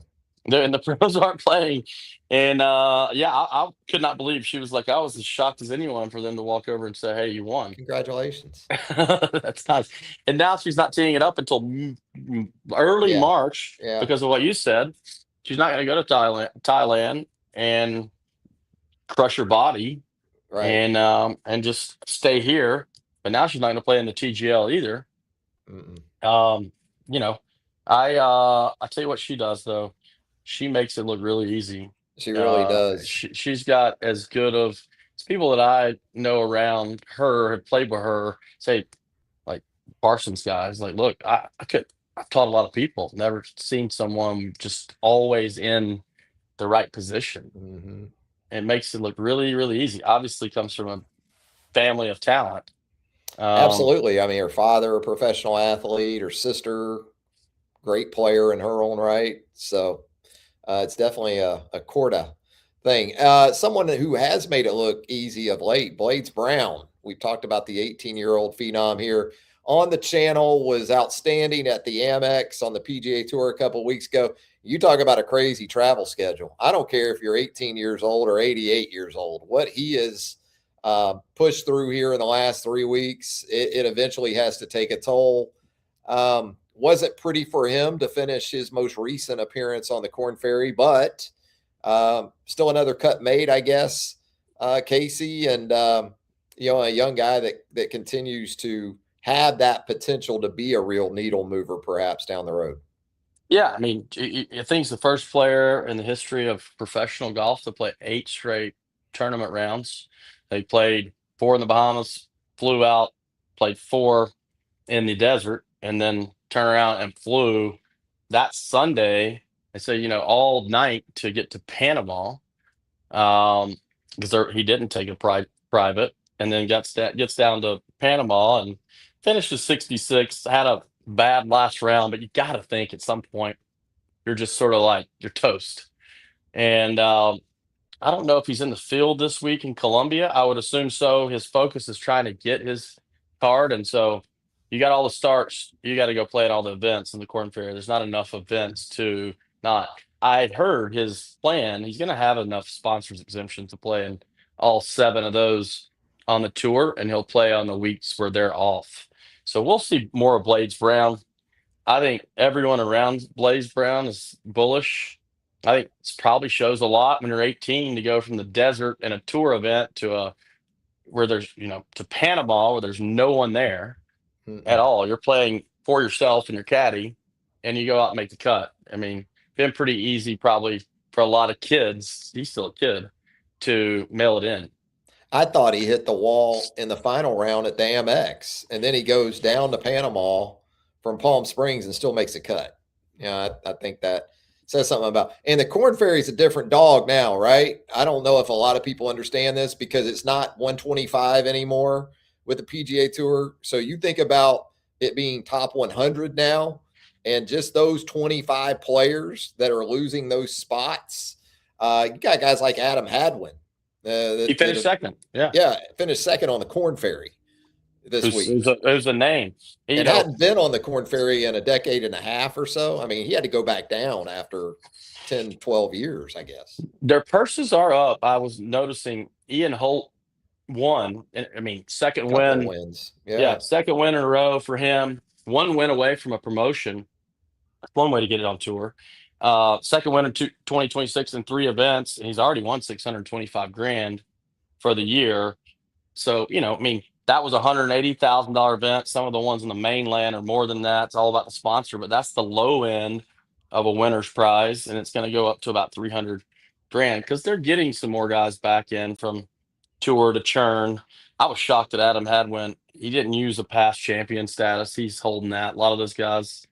and the pros aren't playing. And yeah, I could not believe, she was like, I was as shocked as anyone for them to walk over and say, "Hey, you won." Congratulations. That's nice. And now she's not teeing it up until early Yeah, March yeah, because of what you said. She's not going to go to Thailand and crush her body right. and just stay here. But now she's not going to play in the TGL either. Mm-mm. Um, you know, I tell you what she does though. She makes it look really easy. She really does. She's got as good of people that I know around her, have played with her, say like Parsons guys. Like, look, I've taught a lot of people. Never seen someone just always in the right position. Mm-hmm. It makes it look really, really easy. Obviously, comes from a family of talent. Absolutely. I mean, her father, a professional athlete, her sister, great player in her own right. So it's definitely a Corda thing. Someone who has made it look easy of late, Blades Brown. We've talked about the 18-year-old phenom here on the channel, was outstanding at the Amex on the PGA Tour a couple of weeks ago. You talk about a crazy travel schedule. I don't care if you're 18 years old or 88 years old. What he is pushed through here in the last 3 weeks, it eventually has to take a toll. Wasn't pretty for him to finish his most recent appearance on the Corn Ferry, but still another cut made, I guess. Casey, and a young guy that continues to have that potential to be a real needle mover, perhaps down the road. Yeah, I mean, I think he's the first player in the history of professional golf to play 8 straight tournament rounds. They played 4 in the Bahamas, flew out, played 4 in the desert, and then turned around and flew that Sunday. And so, all night to get to Panama, because he didn't take a private, and then gets down to Panama and finishes 66. Had a bad last round, but you got to think at some point you're just sort of like you're toast. And I don't know if he's in the field this week in Colombia. I would assume so. His focus is trying to get his card, and so you got all the starts. You got to go play at all the events in the Corn Ferry. There's not enough events to not. I heard his plan. He's going to have enough sponsors exemption to play in all 7 of those on the tour, and he'll play on the weeks where they're off. So we'll see more of Blades Brown. I think everyone around Blaze Brown is bullish. I think it probably shows a lot when you're 18 to go from the desert and a tour event to where there's to Panama where there's no one there at all. You're playing for yourself and your caddy, and you go out and make the cut. I mean, been pretty easy probably for a lot of kids. He's still a kid to mail it in. I thought he hit the wall in the final round at the Amex, and then he goes down to Panama from Palm Springs and still makes a cut. I think that says something about, and the Corn Ferry is a different dog now, right? I don't know if a lot of people understand this because it's not 125 anymore with the PGA Tour. So you think about it being top 100 now, and just those 25 players that are losing those spots. You got guys like Adam Hadwin. He finished second. Yeah, finished second on the Corn Ferry this week. It was a name. It hadn't been on the Corn Ferry in a decade and a half or so. I mean, he had to go back down after 10, 12 years, I guess. Their purses are up. I was noticing Ian Holt won. I mean, second win. Wins. Yeah, second win in a row for him. 1 win away from a promotion. That's one way to get it on tour. Second win in 2026 in 3 events. And he's already won $625,000 for the year. So, I mean, that was a $180,000 event. Some of the ones in the mainland are more than that. It's all about the sponsor, but that's the low end of a winner's prize, and it's going to go up to about $300,000 because they're getting some more guys back in from tour to churn. I was shocked that Adam Hadwin, he didn't use a past champion status. He's holding that. A lot of those guys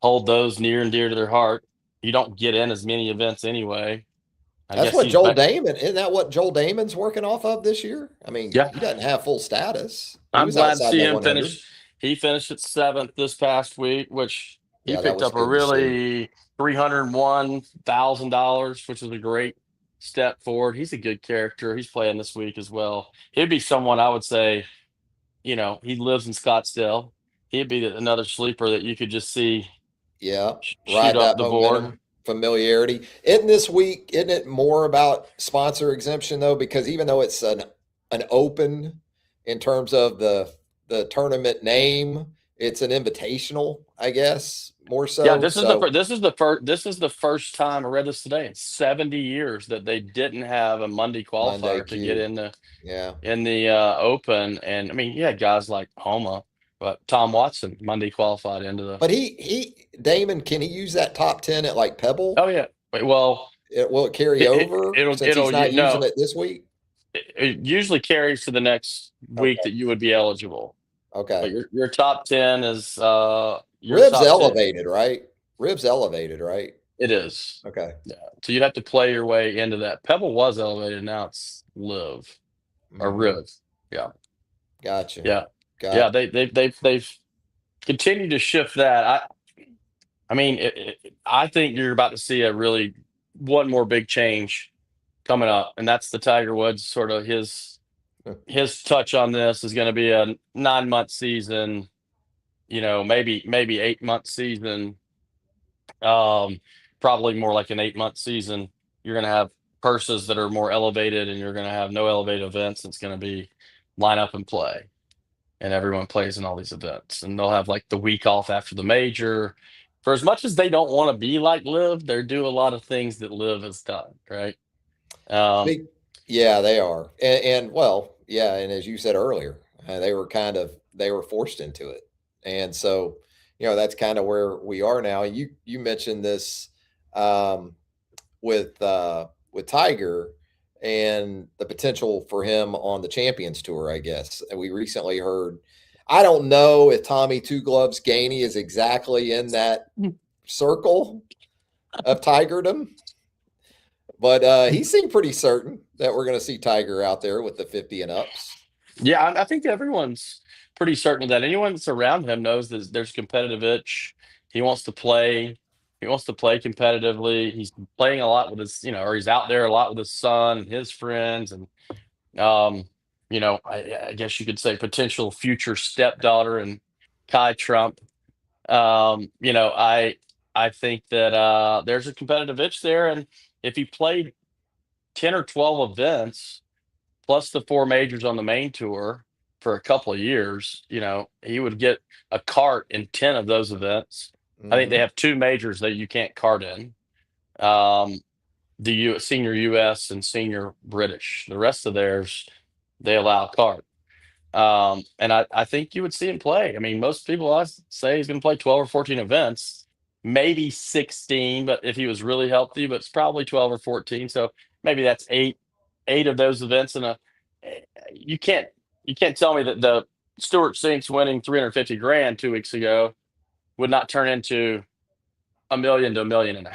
hold those near and dear to their heart. You don't get in as many events anyway. That's what Joel Damon, isn't that what Joel Damon's working off of this year? I mean, yeah. He doesn't have full status. I'm glad to see him finish. He finished at 7th this past week, which he picked up a really $301,000, which is a great step forward. He's a good character. He's playing this week as well. He'd be someone I would say, he lives in Scottsdale. He'd be another sleeper that you could just see. Yeah, ride up the board. Familiarity. Isn't it more about sponsor exemption though? Because even though it's an open in terms of the tournament name, it's an invitational, I guess, more so. Yeah, this is the first time, I read this today, in 70 years that they didn't have a Monday qualifier to get in the open. And I mean, you had guys like Homa, but Tom Watson Monday qualified into the. But Damon, can he use that top 10 at like Pebble? Oh yeah. Well, will it carry over since he's not using it this week? It usually carries to the next week that you would be eligible. Okay. But your top 10 is Ribs elevated, right? Ribs elevated, right? It is. Okay. Yeah. So you'd have to play your way into that. Pebble was elevated, now it's Live or Riv. Yeah. Gotcha. Yeah. Yeah, they've continued to shift that. I mean, I think you're about to see one more big change coming up, and that's the Tiger Woods sort of his touch on this is going to be a 9-month season, maybe 8-month season, probably more like an 8-month season. You're going to have purses that are more elevated, and you're going to have no elevated events. It's going to be line up and play. and everyone plays in all these events, and they'll have like the week off after the major. For as much as they don't want to be like Liv, they do a lot of things that Liv has done, right? Um, Big, yeah, they are, and well, yeah, and as you said earlier, they were forced into it, and so that's kind of where we are now. You mentioned this um, with Tiger and the potential for him on the Champions Tour. I guess and we recently heard. I don't know if Tommy Two Gloves Gainey is exactly in that circle of Tigerdom. But he seemed pretty certain that we're going to see Tiger out there with the 50 and ups. yeah, I think everyone's pretty certain of that. Anyone that's around him knows that there's competitive itch. He wants to play. He wants to play competitively. He's playing a lot with his, or he's out there a lot with his son and his friends, and um, I guess you could say potential future stepdaughter and Kai Trump. I think that there's a competitive itch there, and if he played 10 or 12 events plus the four majors on the main tour for a couple of years, he would get a cart in 10 of those events. I think they Mm-hmm. have two majors that you can't cart in. Um, senior US and senior British. The rest of theirs, they allow cart. And I think you would see him play. I mean, most people I say he's going to play 12 or 14 events, maybe 16, but if he was really healthy, but it's probably 12 or 14. So maybe that's eight of those events in a. eh, You can't you can't tell me that the Stuart Sinks winning 350 grand 2 weeks ago would not turn into $1 million to $1.5 million.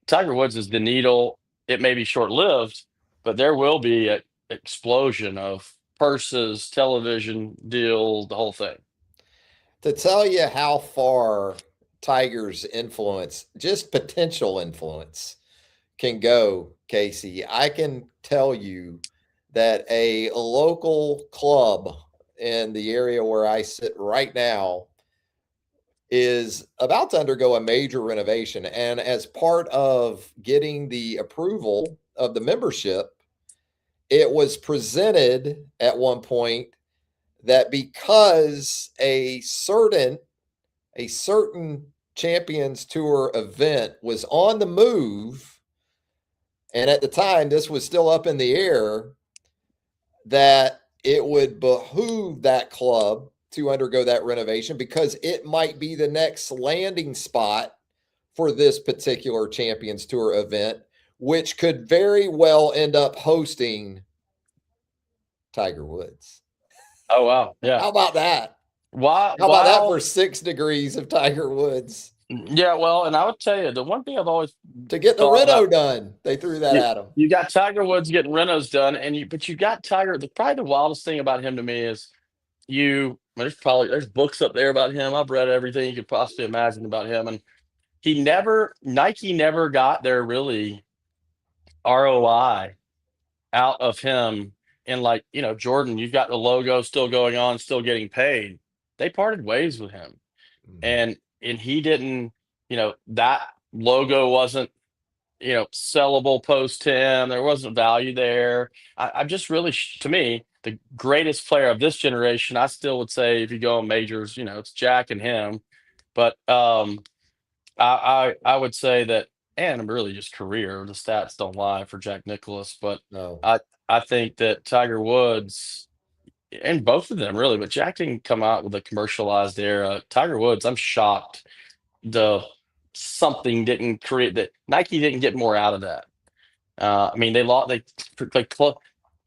Tiger Woods is the needle. It may be short lived, but there will be an explosion of purses, television deals, the whole thing. To tell you how far Tiger's influence, just potential influence, can go, Casey, I can tell you that a local club in the area where I sit right now is about to undergo a major renovation. And as part of getting the approval of the membership, it was presented at one point that because a certain Champions Tour event was on the move, and at the time this was still up in the air, that it would behoove that club to undergo that renovation because it might be the next landing spot for this particular Champions Tour event, which could very well end up hosting Tiger Woods. Oh wow, yeah. How about that? Wow, How about that wow. for 6 degrees of Tiger Woods? Yeah, well, and I would tell you the one thing I've always To get the thought reno about. done, they threw that You, at him. you got Tiger Woods getting renos done, but you got Tiger. Probably the wildest thing about him to me is there's books up there about him. I've read everything you could possibly imagine about him, and Nike never got their really ROI out of him. And like Jordan, you've got the logo still going on, still getting paid. They parted ways with him, Mhm. and he didn't. That logo wasn't sellable post him. There wasn't value there. I'm just really, to me, the greatest player of this generation. I still would say if you go on majors, it's Jack and him. But I would say that, and really just career. The stats don't lie for Jack Nicklaus, but No. I I think that Tiger Woods and both of them really, but Jack didn't come out with a commercialized era. Tiger Woods, I'm shocked the something didn't create that Nike didn't get more out of that. I mean, they lost.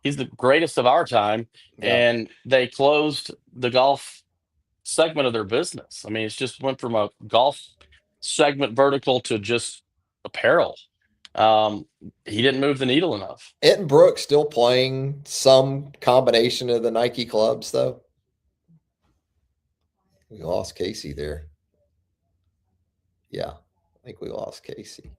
He's the greatest of our time, Yeah. and they closed the golf segment of their business. I mean, it's just went from a golf segment vertical to just apparel. Um, he didn't move the needle enough. Isn't Brooks still playing some combination of the Nike clubs, though? We lost Casey there. Yeah, I think we lost Casey.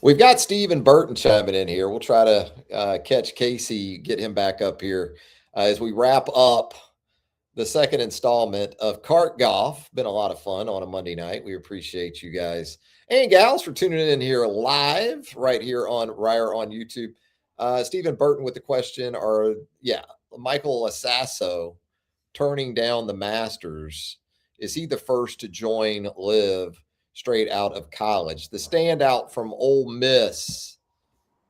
We've got Stephen Burton chiming in here. We'll try to catch Casey, get him back up here as we wrap up the second installment of Cart Golf. Been a lot of fun on a Monday night. We appreciate you guys and gals for tuning in here live right here on Reier on YouTube. Stephen Burton with the question, or yeah, Michael Assasso turning down the Masters, is he the first to join Live straight out of college? The standout from Ole Miss,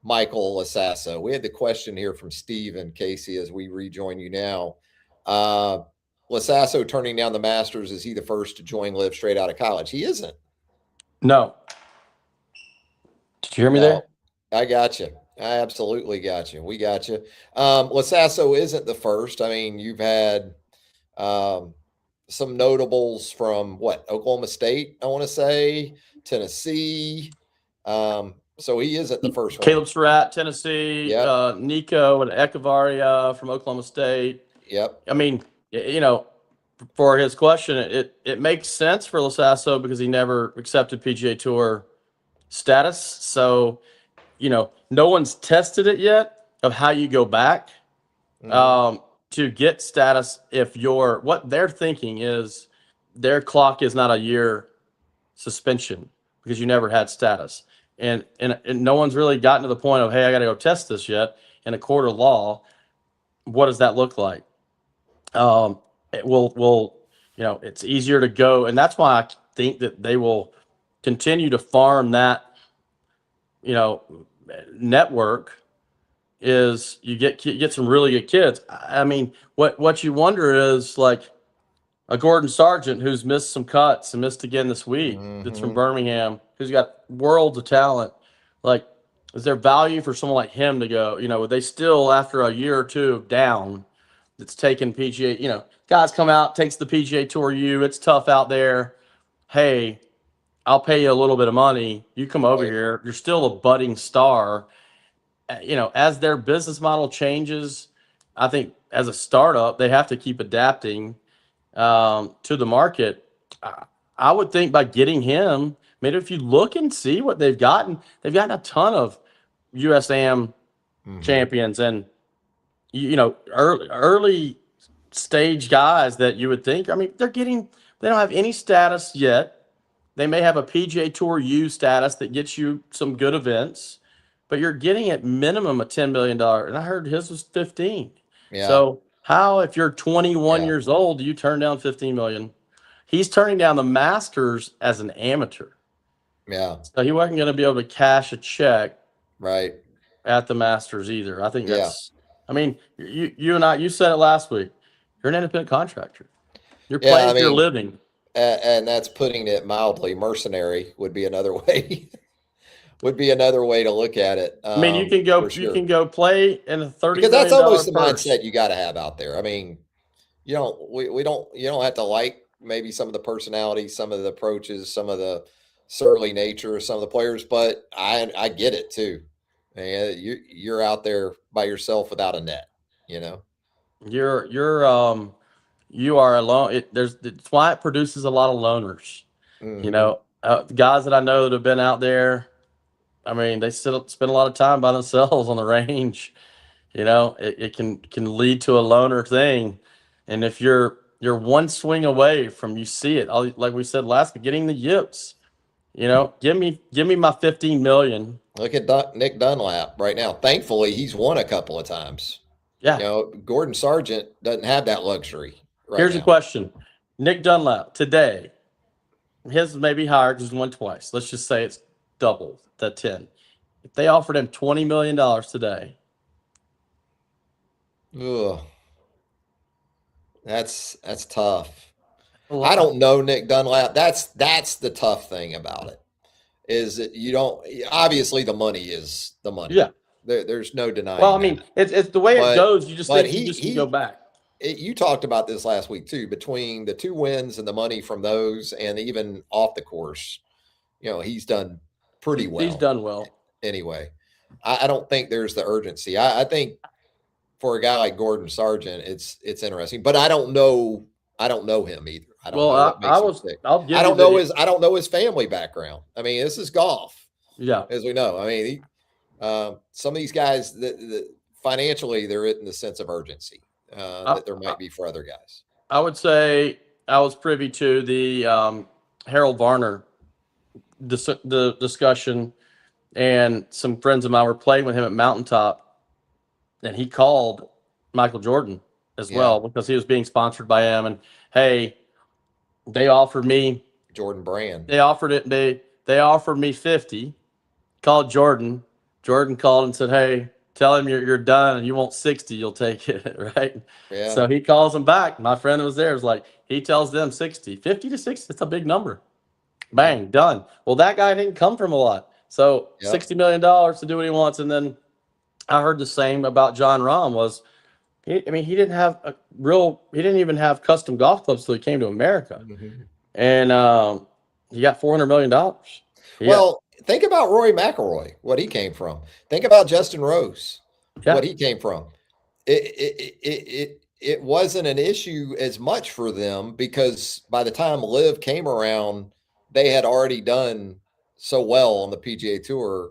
Michael Lasasso. We had the question here from Steve and Casey as we rejoin you now. Lasasso turning down the Masters, is he the first to join Live straight out of college? He isn't. No. Did you hear me there? I got you. I absolutely got you. We got you. Lasasso isn't the first. I mean, you've had some notables from Oklahoma State, I want to say, Tennessee. So he isn't the first one. Caleb Surratt, Tennessee, yep. Nico and Echevarria from Oklahoma State. Yep. I mean, for his question, it makes sense for Lasasso because he never accepted PGA Tour status. So, no one's tested it yet of how you go back to get status if what they're thinking is their clock is not a year suspension because you never had status. And no one's really gotten to the point of, hey, I got to go test this yet. In a court of law, what does that look like? It will it's easier to go. And that's why I think that they will continue to farm that, network is you get some really good kids. I mean, what you wonder is like a Gordon Sargent who's missed some cuts and missed again this week. That's from Birmingham, who's got worlds of talent. Like, is there value for someone like him to go? Would they still, after a year or two down, that's taken PGA, guys come out, takes the PGA Tour it's tough out there. Hey, I'll pay you a little bit of money. You come over here. You're still a budding star. As their business model changes, I think as a startup, they have to keep adapting to the market. I would think by getting him, maybe if you look and see what they've gotten a ton of USAM champions and, early stage guys that you would think, I mean, they don't have any status yet. They may have a PGA Tour U status that gets you some good events, but you're getting at minimum a $10 million. And I heard his was 15. Yeah. So how, if you're 21 years old, do you turn down 15 million? He's turning down the Masters as an amateur. Yeah. So he wasn't going to be able to cash a check right at the Masters either. I think that's, I mean, you and I, you said it last week. You're an independent contractor. You're playing for your living. And that's putting it mildly. Mercenary would be another way. Would be another way to look at it. I mean, you can go. You can go play in a $30 because that's almost the purse. mindset you got to have out there. I mean, you don't have to like maybe some of the personalities, some of the approaches, some of the surly nature of some of the players, but I get it too. And you're out there by yourself without a net. You are alone. It's why it produces a lot of loners. Guys that I know that have been out there, I mean, they still spend a lot of time by themselves on the range. It can lead to a loner thing. And if you're one swing away from, you see it, like we said last week, getting the yips. Give me my 15 million. Look at Nick Dunlap right now. Thankfully, he's won a couple of times. Yeah. Gordon Sargent doesn't have that luxury. Here's a question. Nick Dunlap today, his may be higher because he's won twice. Let's just say it's double that 10. If they offered him $20 million today. Ugh. That's tough. I don't know Nick Dunlap. That's the tough thing about it. Is that you don't, obviously the money is the money. Yeah. There's no denying. Well, I mean, it's the way it goes. You just think you just can go back. You talked about this last week too, between the 2 wins and the money from those, and even off the course, he's done pretty well. He's done well. Anyway, I don't think there's the urgency. I think for a guy like Gordon Sargent, it's interesting, but I don't know him either. I don't know his family background. I mean, this is golf. Yeah. As we know. I mean, some of these guys that financially they're in the sense of urgency that there might be for other guys. I would say I was privy to the Harold Varner the discussion, and some friends of mine were playing with him at Mountaintop, and he called Michael Jordan as Yeah. well because he was being sponsored by him. And hey, they offered me Jordan Brand. they offered it they offered me 50. Called Jordan. Jordan called and said, "Hey, tell him you're done and you want 60, you'll take it." Right. Yeah. So he calls him back. My friend who was there was like, he tells them 60, 50 to 60. It's a big number. Bang, done. Well, that guy didn't come from a lot. So Yep. $60 million to do what he wants. And then I heard the same about John Rahm was, he didn't have he didn't even have custom golf clubs till he came to America. Mm-hmm. And he got $400 million. Well, think about Rory McIlroy, what he came from. Think about Justin Rose, what he came from. It wasn't an issue as much for them because by the time Liv came around, they had already done so well on the PGA Tour.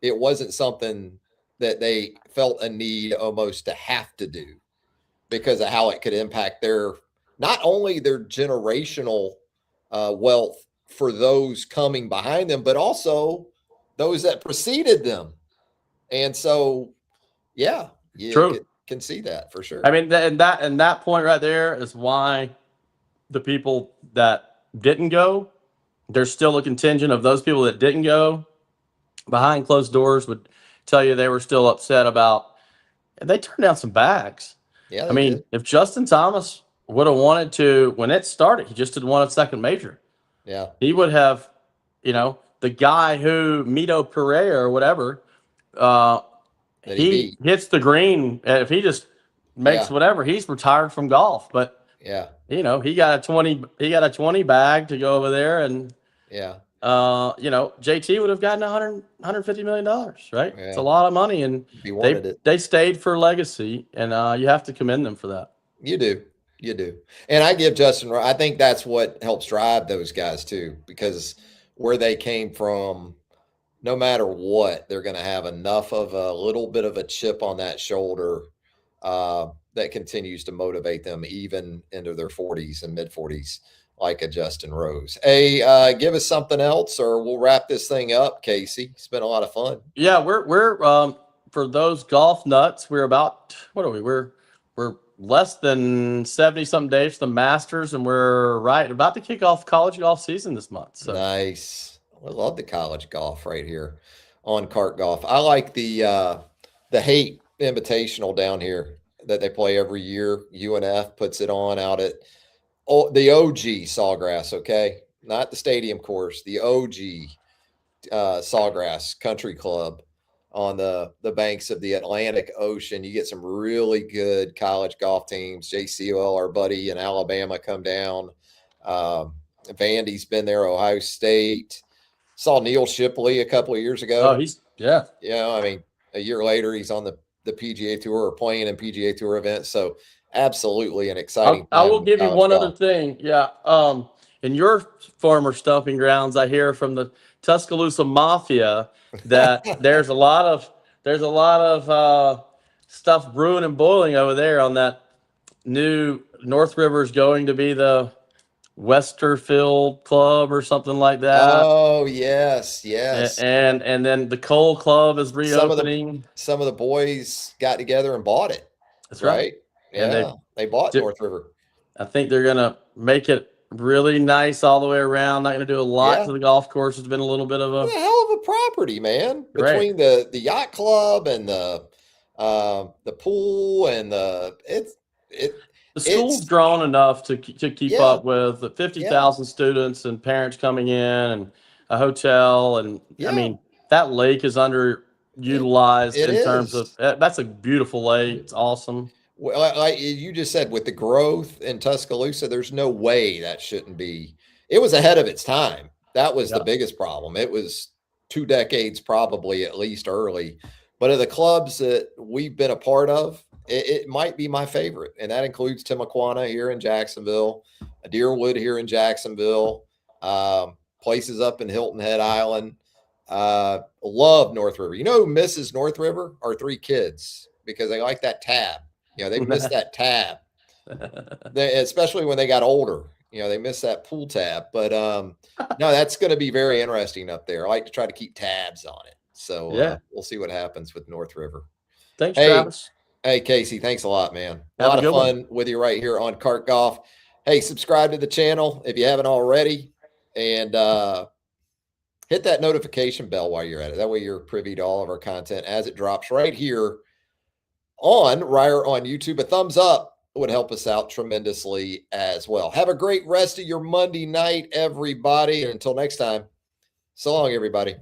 It wasn't something that they felt a need almost to have to do because of how it could impact not only their generational wealth for those coming behind them, but also those that preceded them. And so, yeah, you can see that for sure. I mean, and that point right there is why the people that didn't go, there's still a contingent of those people that didn't go behind closed doors would tell you they were still upset about, and they turned down some bags. Yeah, I mean, did. if Justin Thomas would have wanted to, when it started, he just didn't want a second major. Yeah. He would have, the guy who, Mito Pereira or whatever, he hits the green. If he just makes whatever, he's retired from golf. But yeah, he got a 20 bag to go over there, and JT would have gotten $150 million, right? Yeah. It's a lot of money, and they stayed for legacy, and you have to commend them for that. You do. And I give I think that's what helps drive those guys too, because where they came from, no matter what, they're going to have enough of a little bit of a chip on that shoulder that continues to motivate them even into their 40s and mid 40s, like a Justin Rose. Hey, give us something else or we'll wrap this thing up, Casey. It's been a lot of fun. Yeah, we're for those golf nuts, we're about, what are we? We're less than 70 something days for the Masters, and we're about to kick off college golf season this month. So nice. I love the college golf right here on Cart Golf. I like the Haight Invitational down here that they play every year. UNF puts it on out at the OG Sawgrass, okay? Not the stadium course, the OG Sawgrass Country Club on the banks of the Atlantic Ocean. You get some really good college golf teams. JCOL, our buddy in Alabama, come down. Vandy's been there, Ohio State. Saw Neil Shipley a couple of years ago. Oh, I mean, a year later, he's on the PGA Tour or playing in PGA Tour events. So absolutely an exciting. I will give you one other thing. Yeah. In your former stomping grounds, I hear from the Tuscaloosa Mafia that there's a lot of stuff brewing and boiling over there on that new North River is going to be the Westerfield Club or something like that. Oh, yes. And then the Cole Club is reopening. Some of the boys got together and bought it. That's right. Yeah, and they bought North River. I think they're going to make it really nice all the way around. Not going to do a lot to the golf course. It's been a little bit of a hell of a property, man. Between the yacht club and the pool and the school's grown enough to keep up with the 50,000 students and parents coming in and a hotel. And I mean, that lake is underutilized in terms of, that's a beautiful lake. It's awesome. Well, like you just said, with the growth in Tuscaloosa, there's no way that shouldn't be. It was ahead of its time. That was the biggest problem. It was 2 decades probably at least early. But of the clubs that we've been a part of, it might be my favorite. And that includes Timuquana here in Jacksonville, Deerwood here in Jacksonville, places up in Hilton Head Island. Love North River. You know who misses North River? Our 3 kids, because they like that tab. They miss that tab, especially when they got older. They miss that pool tab. But no, that's going to be very interesting up there. I like to try to keep tabs on it. So we'll see what happens with North River. Thanks, Travis. Hey, Casey, thanks a lot, man. A Have a lot of good one. fun with you right here on Cart Golf. Hey, subscribe to the channel if you haven't already, and hit that notification bell while you're at it. That way you're privy to all of our content as it drops right here on Reier on YouTube. A thumbs up would help us out tremendously as well. Have a great rest of your Monday night, everybody. And until next time, so long, everybody.